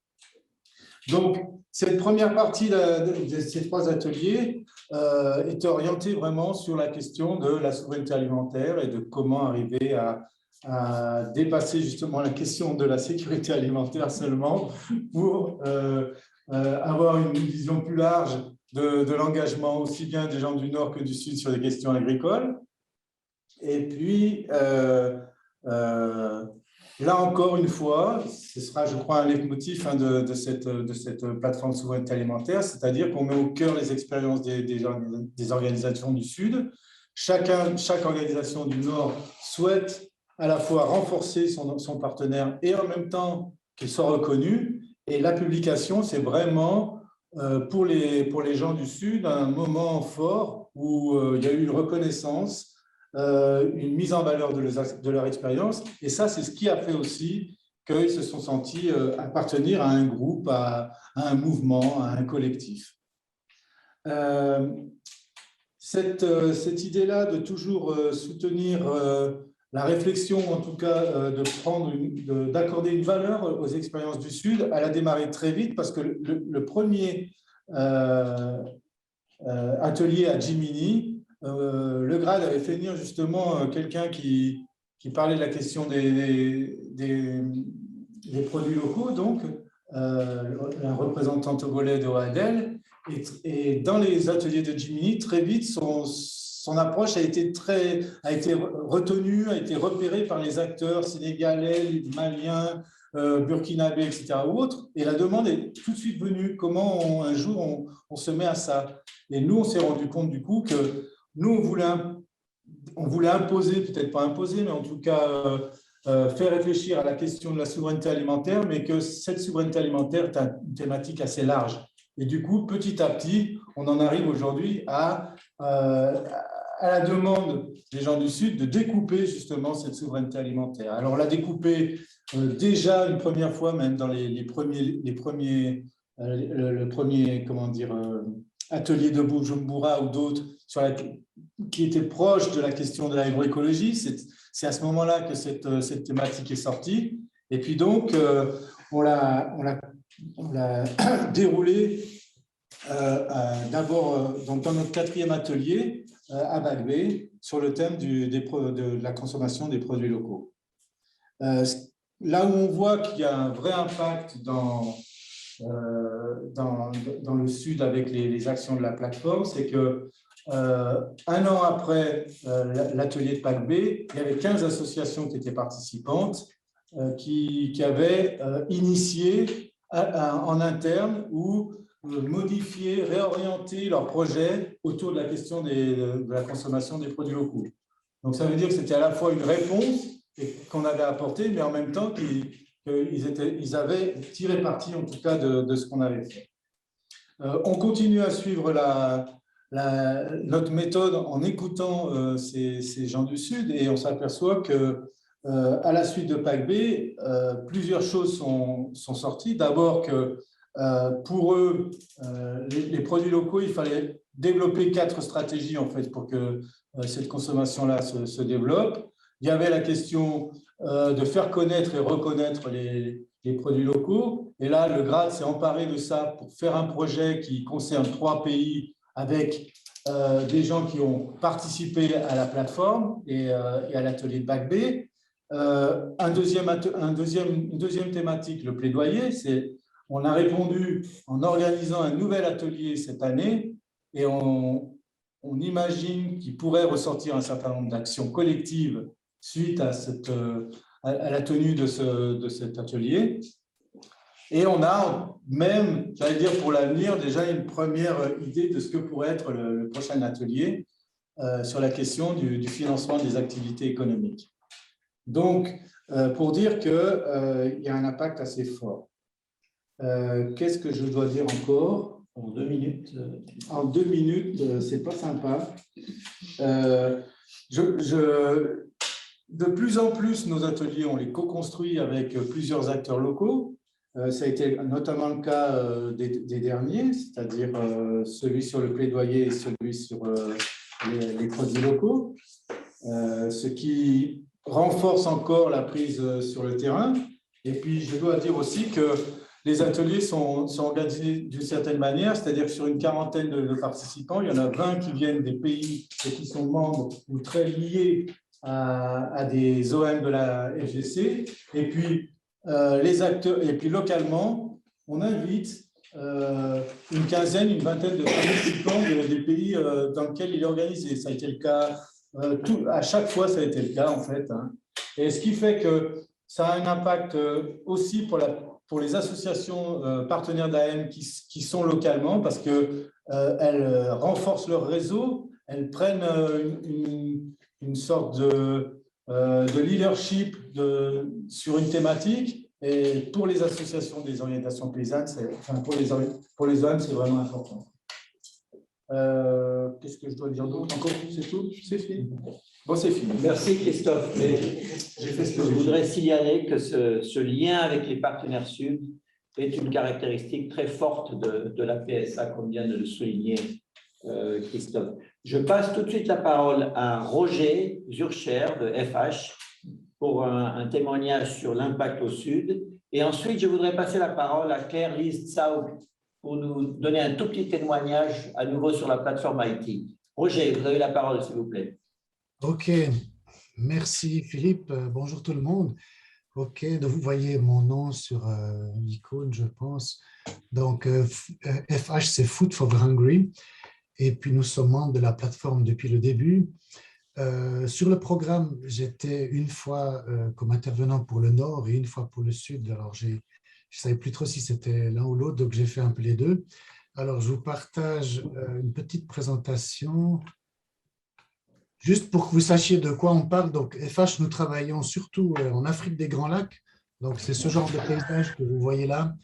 Donc, cette première partie de ces 3 ateliers est orientée vraiment sur la question de la souveraineté alimentaire et de comment arriver à dépasser justement la question de la sécurité alimentaire seulement pour avoir une vision plus large de l'engagement aussi bien des gens du Nord que du Sud sur les questions agricoles. Et puis, là encore une fois, ce sera, je crois, un leitmotiv de cette plateforme souveraineté alimentaire, c'est-à-dire qu'on met au cœur les expériences des organisations du Sud. Chaque organisation du Nord souhaite à la fois renforcer son partenaire et en même temps qu'il soit reconnu. Et la publication, c'est vraiment pour les gens du Sud un moment fort où il y a eu une reconnaissance, une mise en valeur de leur expérience. Et ça, c'est ce qui a fait aussi qu'ils se sont sentis appartenir à un groupe, à un mouvement, à un collectif. Cette idée-là de toujours soutenir la réflexion, en tout cas d'accorder une valeur aux expériences du Sud, elle a démarré très vite parce que le premier atelier à Jiminy, le GRAD avait fait venir justement quelqu'un qui parlait de la question des produits locaux, donc un représentant togolais de OADEL. Et dans les ateliers de Jiminy, très vite, son approche a été retenue, a été repérée par les acteurs sénégalais, maliens, burkinabés, etc. ou autres. Et la demande est tout de suite venue. Comment un jour on se met à ça? Et nous, on s'est rendu compte du coup que nous, on voulait imposer, peut-être pas imposer, mais en tout cas faire réfléchir à la question de la souveraineté alimentaire, mais que cette souveraineté alimentaire est une thématique assez large. Et du coup, petit à petit, on en arrive aujourd'hui à la demande des gens du Sud de découper justement cette souveraineté alimentaire. Alors, on l'a découpé déjà une première fois, même dans le premier comment dire, atelier de Bujumbura ou d'autres, qui étaient proches de la question de l'agroécologie. C'est à ce moment-là que cette thématique est sortie. Et puis donc, on l'a déroulé d'abord dans notre 4e atelier à Bagbé sur le thème de la consommation des produits locaux. Là où on voit qu'il y a un vrai impact dans le Sud avec les actions de la plateforme, c'est que un an après l'atelier de Bagbé, il y avait 15 associations qui étaient participantes qui avaient initié en interne ou modifier, réorienter leurs projets autour de la question de la consommation des produits locaux. Donc, ça veut dire que c'était à la fois une réponse qu'on avait apportée, mais en même temps qu'ils avaient tiré parti, en tout cas, de ce qu'on avait fait. On continue à suivre notre méthode en écoutant ces gens du Sud et on s'aperçoit que à la suite de Bagbé, plusieurs choses sont sorties. D'abord que pour eux, les produits locaux, il fallait développer 4 stratégies en fait pour que cette consommation-là se développe. Il y avait la question de faire connaître et reconnaître les produits locaux. Et là, le GRAD s'est emparé de ça pour faire un projet qui concerne 3 pays avec des gens qui ont participé à la plateforme et à l'atelier de Bagbé. Une deuxième thématique, le plaidoyer, c'est on a répondu en organisant un nouvel atelier cette année et on imagine qu'il pourrait ressortir un certain nombre d'actions collectives suite à la tenue de cet atelier. Et on a même, j'allais dire pour l'avenir, déjà une première idée de ce que pourrait être le prochain atelier sur la question du financement des activités économiques. Donc, pour dire qu'il y a un impact assez fort. Qu'est-ce que je dois dire encore? En 2 minutes. En 2 minutes, c'est pas sympa. De plus en plus, nos ateliers, on les co-construit avec plusieurs acteurs locaux. Ça a été notamment le cas des derniers, c'est-à-dire celui sur le plaidoyer et celui sur les produits locaux, ce qui renforce encore la prise sur le terrain. Et puis, je dois dire aussi que les ateliers sont organisés d'une certaine manière, c'est-à-dire que sur une quarantaine de participants, il y en a 20 qui viennent des pays et qui sont membres ou très liés à des OM de la FGC. Et puis, les acteurs, et puis localement, on invite une quinzaine, une vingtaine de participants des pays dans lesquels il est organisé. Ça a été le cas, à chaque fois, ça a été le cas en fait. Hein. Et ce qui fait que ça a un impact aussi pour les associations partenaires d'AM qui sont localement parce qu'elles renforcent leur réseau, elles prennent une sorte de leadership sur une thématique. Et pour les associations des orientations paysannes, pour les OM, c'est vraiment important. Qu'est-ce que je dois dire d'autre encore? C'est tout? C'est fini? Bon, c'est fini. Merci Christophe. Je voudrais signaler que ce lien avec les partenaires Sud est une caractéristique très forte de la PSA, comme vient de le souligner Christophe. Je passe tout de suite la parole à Roger Zurcher de FH pour un témoignage sur l'impact au sud. Et ensuite, je voudrais passer la parole à Claire-Lise Tsaug pour nous donner un tout petit témoignage à nouveau sur la plateforme IT. Roger, vous avez la parole, s'il vous plaît. OK, merci Philippe. Bonjour tout le monde. OK, donc vous voyez mon nom sur l'icône, je pense. Donc, FH, c'est Food for Hungry. Et puis, nous sommes membres de la plateforme depuis le début. Sur le programme, j'étais une fois comme intervenant pour le Nord et une fois pour le Sud. Alors, je ne savais plus trop si c'était l'un ou l'autre, donc j'ai fait un peu les deux. Alors, je vous partage une petite présentation. Juste pour que vous sachiez de quoi on parle, donc FH, nous travaillons surtout en Afrique des Grands Lacs. Donc, c'est ce genre de paysage que vous voyez là,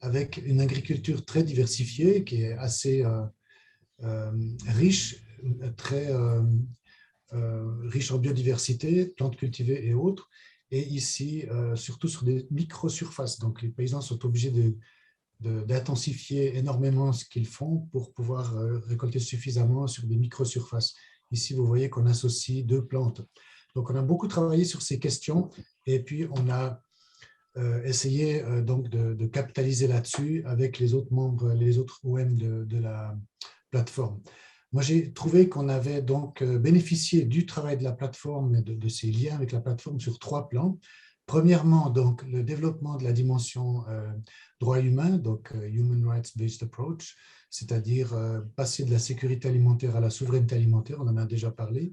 avec une agriculture très diversifiée, qui est assez riche, très riche en biodiversité, plantes cultivées et autres. Et ici, surtout sur des micro-surfaces. Donc, les paysans sont obligés d'intensifier énormément ce qu'ils font pour pouvoir récolter suffisamment sur des micro-surfaces. Ici, vous voyez qu'on associe deux plantes. Donc, on a beaucoup travaillé sur ces questions et puis on a essayé donc de capitaliser là-dessus avec les autres membres, les autres OM de la plateforme. Moi, j'ai trouvé qu'on avait donc bénéficié du travail de la plateforme et de ces liens avec la plateforme sur 3 plans. Premièrement, donc, le développement de la dimension droits humains, donc Human Rights-Based Approach, c'est-à-dire passer de la sécurité alimentaire à la souveraineté alimentaire, on en a déjà parlé.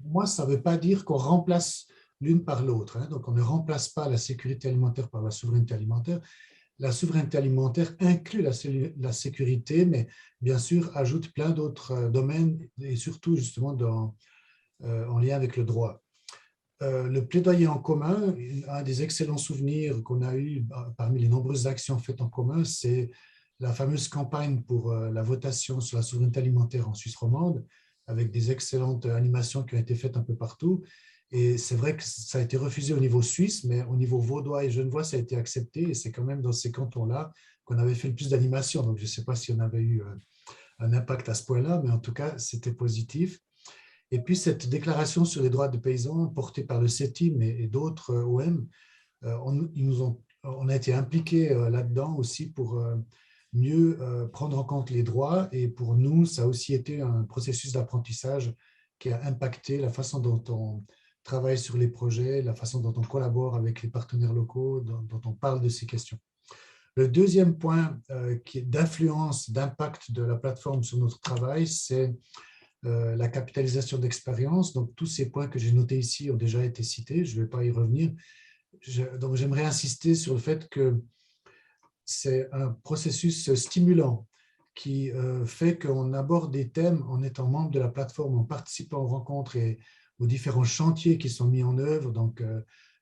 Moi, ça ne veut pas dire qu'on remplace l'une par l'autre, hein. Donc, on ne remplace pas la sécurité alimentaire par la souveraineté alimentaire. La souveraineté alimentaire inclut la sécurité, mais bien sûr ajoute plein d'autres domaines et surtout justement en lien avec le droit. Le plaidoyer en commun, un des excellents souvenirs qu'on a eu parmi les nombreuses actions faites en commun, c'est la fameuse campagne pour la votation sur la souveraineté alimentaire en Suisse romande, avec des excellentes animations qui ont été faites un peu partout. Et c'est vrai que ça a été refusé au niveau suisse, mais au niveau vaudois et genevois, ça a été accepté. Et c'est quand même dans ces cantons-là qu'on avait fait le plus d'animations. Donc, je ne sais pas si on avait eu un impact à ce point-là, mais en tout cas, c'était positif. Et puis, cette déclaration sur les droits des paysans portée par le CETIM et d'autres OM, on a été impliqués là-dedans aussi pour mieux prendre en compte les droits. Et pour nous, ça a aussi été un processus d'apprentissage qui a impacté la façon dont on travaille sur les projets, la façon dont on collabore avec les partenaires locaux, dont on parle de ces questions. Le deuxième point qui est d'influence, d'impact de la plateforme sur notre travail, c'est la capitalisation d'expérience. Donc, tous ces points que j'ai notés ici ont déjà été cités, je ne vais pas y revenir. Donc, j'aimerais insister sur le fait que c'est un processus stimulant qui fait qu'on aborde des thèmes en étant membre de la plateforme, en participant aux rencontres et aux différents chantiers qui sont mis en œuvre. Donc,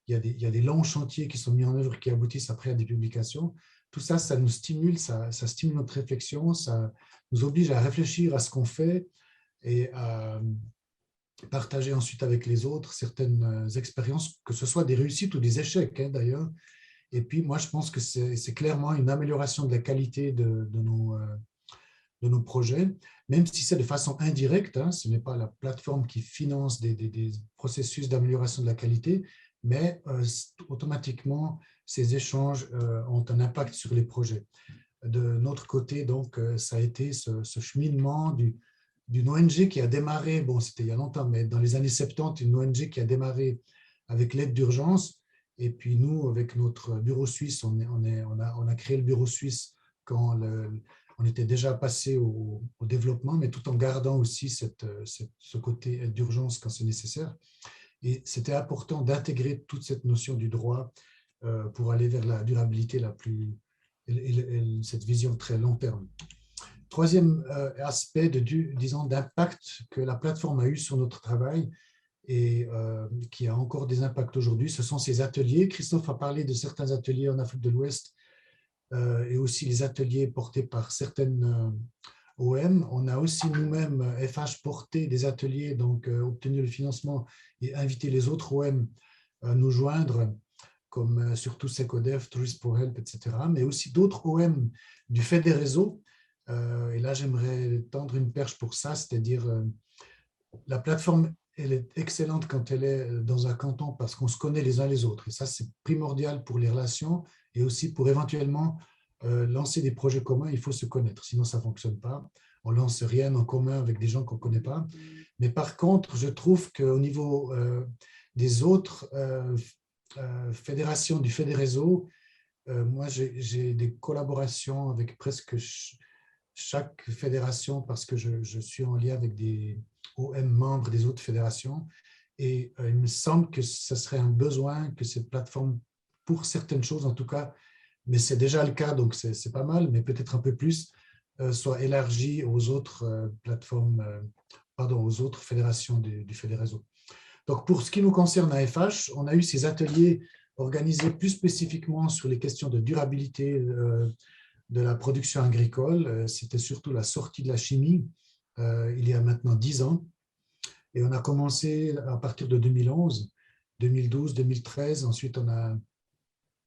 il y a des longs chantiers qui sont mis en œuvre qui aboutissent après à des publications. Tout ça, ça nous stimule, ça stimule notre réflexion, ça nous oblige à réfléchir à ce qu'on fait et à partager ensuite avec les autres certaines expériences, que ce soit des réussites ou des échecs hein, d'ailleurs. Et puis, moi, je pense que c'est clairement une amélioration de la qualité de nos projets, même si c'est de façon indirecte, hein, ce n'est pas la plateforme qui finance des processus d'amélioration de la qualité, mais automatiquement, ces échanges ont un impact sur les projets. De notre côté, donc, ça a été ce cheminement d'une ONG qui a démarré, bon, c'était il y a longtemps, mais dans les années 70, une ONG qui a démarré avec l'aide d'urgence. Et puis nous, avec notre bureau suisse, on a créé le bureau suisse quand on était déjà passé au développement, mais tout en gardant aussi ce côté aide d'urgence quand c'est nécessaire. Et c'était important d'intégrer toute cette notion du droit pour aller vers la durabilité cette vision très long terme. Troisième aspect d'impact que la plateforme a eu sur notre travail et qui a encore des impacts aujourd'hui, ce sont ces ateliers. Christophe a parlé de certains ateliers en Afrique de l'Ouest et aussi les ateliers portés par certaines OM. On a aussi nous-mêmes, FH, porté des ateliers, donc obtenu le financement et invité les autres OM à nous joindre, comme surtout SECODEF, Tourist for Help, etc., mais aussi d'autres OM du fait des réseaux Et là, j'aimerais tendre une perche pour ça, c'est-à-dire la plateforme, elle est excellente quand elle est dans un canton parce qu'on se connaît les uns les autres. Et ça, c'est primordial pour les relations et aussi pour éventuellement lancer des projets communs, il faut se connaître, sinon ça ne fonctionne pas. On ne lance rien en commun avec des gens qu'on ne connaît pas. Mais par contre, je trouve qu'au niveau des autres fédérations du Fédéréseau, moi, j'ai des collaborations avec presque chaque fédération parce que je suis en lien avec des OM membres des autres fédérations. Et il me semble que ce serait un besoin que cette plateforme, pour certaines choses en tout cas, mais c'est déjà le cas, donc c'est pas mal, mais peut-être un peu plus, soit élargie aux autres plateformes, aux autres fédérations du Fédéréseau. Donc, pour ce qui nous concerne à FH, on a eu ces ateliers organisés plus spécifiquement sur les questions de durabilité de la production agricole. C'était surtout la sortie de la chimie il y a maintenant 10 ans. Et on a commencé à partir de 2011, 2012, 2013. Ensuite, on a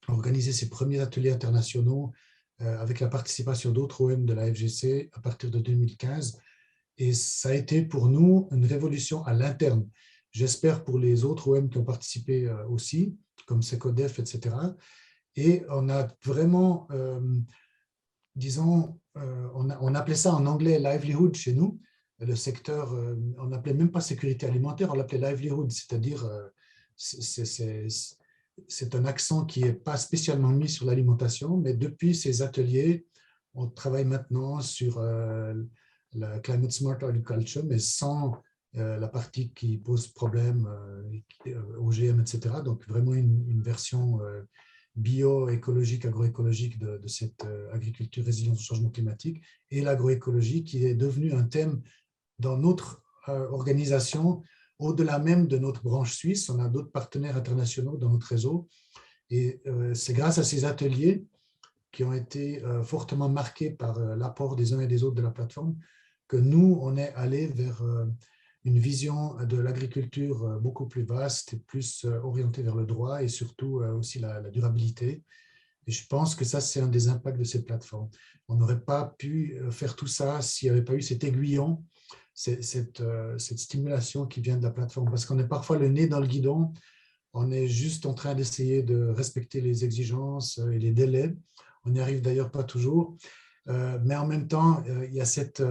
organisé ces premiers ateliers internationaux avec la participation d'autres OM de la FGC à partir de 2015. Et ça a été pour nous une révolution à l'interne. J'espère pour les autres OM qui ont participé aussi, comme SECODEF, etc. Et on a vraiment, disons, on appelait ça en anglais livelihood chez nous. Le secteur, on n'appelait même pas sécurité alimentaire, on l'appelait livelihood, c'est-à-dire c'est un accent qui n'est pas spécialement mis sur l'alimentation, mais depuis ces ateliers, on travaille maintenant sur la Climate Smart Agriculture, mais sans la partie qui pose problème, OGM, etc. Donc vraiment une version bio-écologique, agroécologique de cette agriculture résiliente au changement climatique, et l'agroécologie qui est devenue un thème dans notre organisation, au-delà même de notre branche suisse. On a d'autres partenaires internationaux dans notre réseau. Et c'est grâce à ces ateliers qui ont été fortement marqués par l'apport des uns et des autres de la plateforme que nous, on est allé vers une vision de l'agriculture beaucoup plus vaste et plus orientée vers le droit et surtout aussi la durabilité. Et je pense que ça, c'est un des impacts de cette plateforme. On n'aurait pas pu faire tout ça s'il n'y avait pas eu cet aiguillon, cette stimulation qui vient de la plateforme, parce qu'on est parfois le nez dans le guidon, on est juste en train d'essayer de respecter les exigences et les délais, on n'y arrive d'ailleurs pas toujours, mais en même temps, il y a cette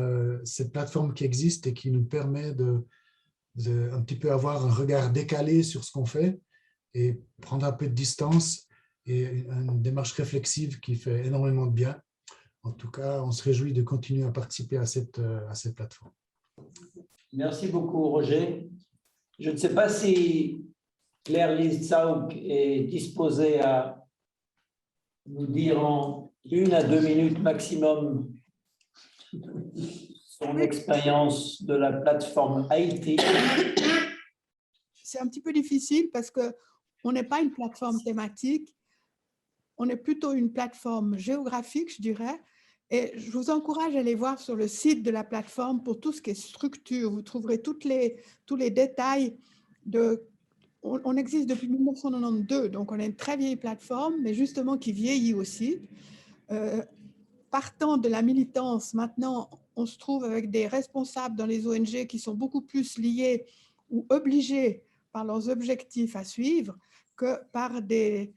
plateforme qui existe et qui nous permet de un petit peu avoir un regard décalé sur ce qu'on fait et prendre un peu de distance et une démarche réflexive qui fait énormément de bien. En tout cas, on se réjouit de continuer à participer à cette plateforme. Merci beaucoup, Roger. Je ne sais pas si Claire-Lise Zaug est disposée à nous dire en 1 à 2 minutes maximum son expérience de la plateforme Haïti. C'est un petit peu difficile parce qu'on n'est pas une plateforme thématique, on est plutôt une plateforme géographique, je dirais. Et je vous encourage à aller voir sur le site de la plateforme pour tout ce qui est structure. Vous trouverez tous les détails. On existe depuis 1992, donc on est une très vieille plateforme, mais justement qui vieillit aussi. Partant de la militance, maintenant, on se trouve avec des responsables dans les ONG qui sont beaucoup plus liés ou obligés par leurs objectifs à suivre que par des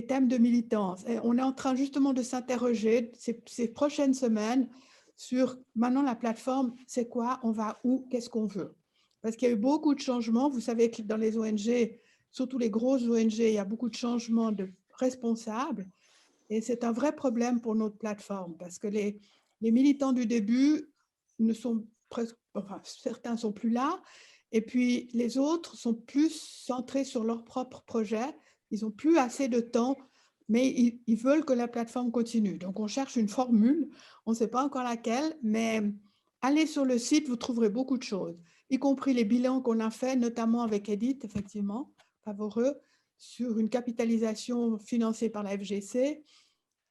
thèmes de militance. Et on est en train justement de s'interroger ces prochaines semaines sur maintenant la plateforme, c'est quoi, on va où, qu'est-ce qu'on veut. Parce qu'il y a eu beaucoup de changements. Vous savez que dans les ONG, surtout les grosses ONG, il y a beaucoup de changements de responsables. Et c'est un vrai problème pour notre plateforme parce que les militants du début ne sont presque, enfin, certains ne sont plus là. Et puis les autres sont plus centrés sur leur propre projet. Ils n'ont plus assez de temps, mais ils veulent que la plateforme continue. Donc, on cherche une formule. On ne sait pas encore laquelle, mais allez sur le site, vous trouverez beaucoup de choses, y compris les bilans qu'on a faits, notamment avec Edith, effectivement, Favoreux, sur une capitalisation financée par la FGC,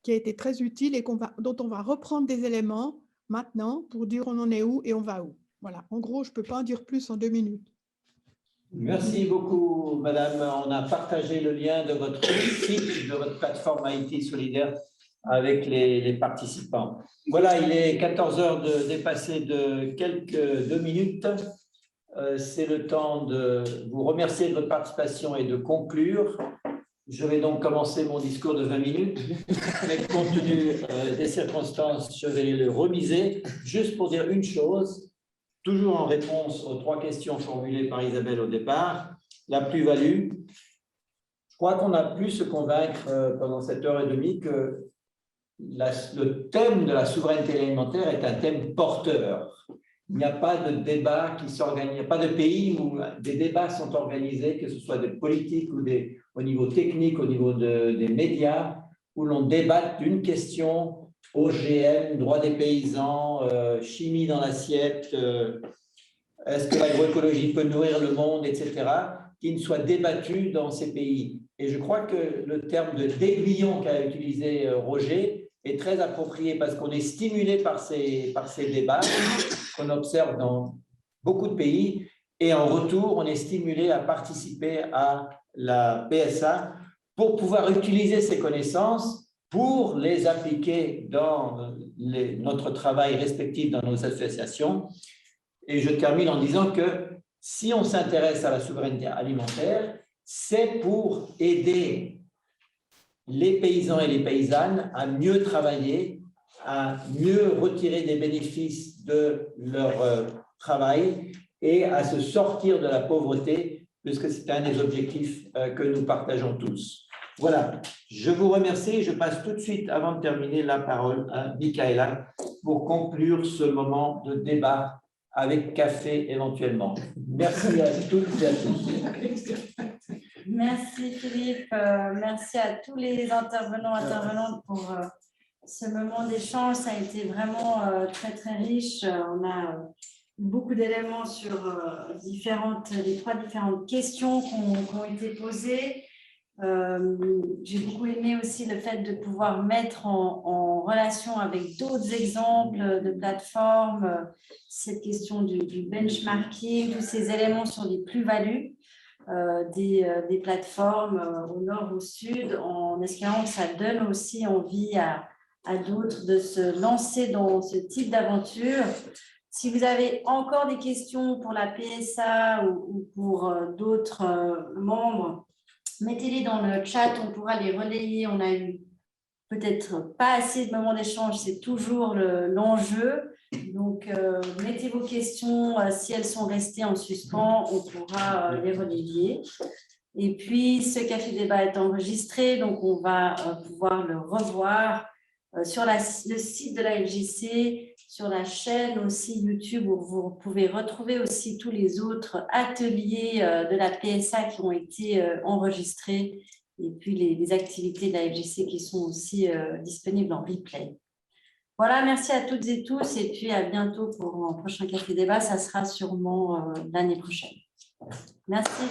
qui a été très utile et dont on va reprendre des éléments maintenant pour dire on en est où et on va où. Voilà, en gros, je ne peux pas en dire plus en 2 minutes. Merci beaucoup, madame. On a partagé le lien de votre site, de votre plateforme Haïti Solidaire avec les participants. Voilà, il est 14 heures dépassé de quelques 2 minutes. C'est le temps de vous remercier de votre participation et de conclure. Je vais donc commencer mon discours de 20 minutes, mais compte tenu des circonstances, je vais le remiser, juste pour dire une chose, toujours en réponse aux 3 questions formulées par Isabelle au départ, la plus-value. Je crois qu'on a pu se convaincre pendant cette heure et demie que le thème de la souveraineté alimentaire est un thème porteur. Il n'y a pas de débat qui s'organise, il n'y a pas de pays où des débats sont organisés, que ce soit des politiques ou au niveau technique, au niveau des médias, où l'on débatte d'une question, OGM, droit des paysans, chimie dans l'assiette, est-ce que l'agroécologie peut nourrir le monde, etc., qui ne soit débattue dans ces pays. Et je crois que le terme d'aiguillon qu'a utilisé Roger est très approprié parce qu'on est stimulé par ces débats qu'on observe dans beaucoup de pays et en retour, on est stimulé à participer à la PSA pour pouvoir utiliser ces connaissances pour les appliquer dans notre travail respectif dans nos associations. Et je termine en disant que si on s'intéresse à la souveraineté alimentaire, c'est pour aider les paysans et les paysannes à mieux travailler, à mieux retirer des bénéfices de leur travail et à se sortir de la pauvreté, puisque c'est un des objectifs que nous partageons tous. Voilà, je vous remercie. Je passe tout de suite, avant de terminer, la parole à Michaela pour conclure ce moment de débat avec café éventuellement. Merci à toutes et à tous. Merci Philippe, merci à tous les intervenantes pour ce moment d'échange. Ça a été vraiment très très riche. On a beaucoup d'éléments sur les 3 différentes questions qui ont été posées. J'ai beaucoup aimé aussi le fait de pouvoir mettre en relation avec d'autres exemples de plateformes, cette question du benchmarking, tous ces éléments sur les plus-values des plateformes au nord, au sud, en espérant que ça donne aussi envie à d'autres de se lancer dans ce type d'aventure. Si vous avez encore des questions pour la PSA ou pour d'autres membres, mettez-les dans le chat, on pourra les relayer. On a eu peut-être pas assez de moments d'échange, c'est toujours l'enjeu. Donc, mettez vos questions, si elles sont restées en suspens, on pourra les relayer. Et puis, ce café débat est enregistré, donc on va pouvoir le revoir sur le site de la FJC, sur la chaîne aussi YouTube, où vous pouvez retrouver aussi tous les autres ateliers de la PSA qui ont été enregistrés, et puis les activités de la FJC qui sont aussi disponibles en replay. Voilà, merci à toutes et tous, et puis à bientôt pour un prochain café débat. Ça sera sûrement l'année prochaine. Merci.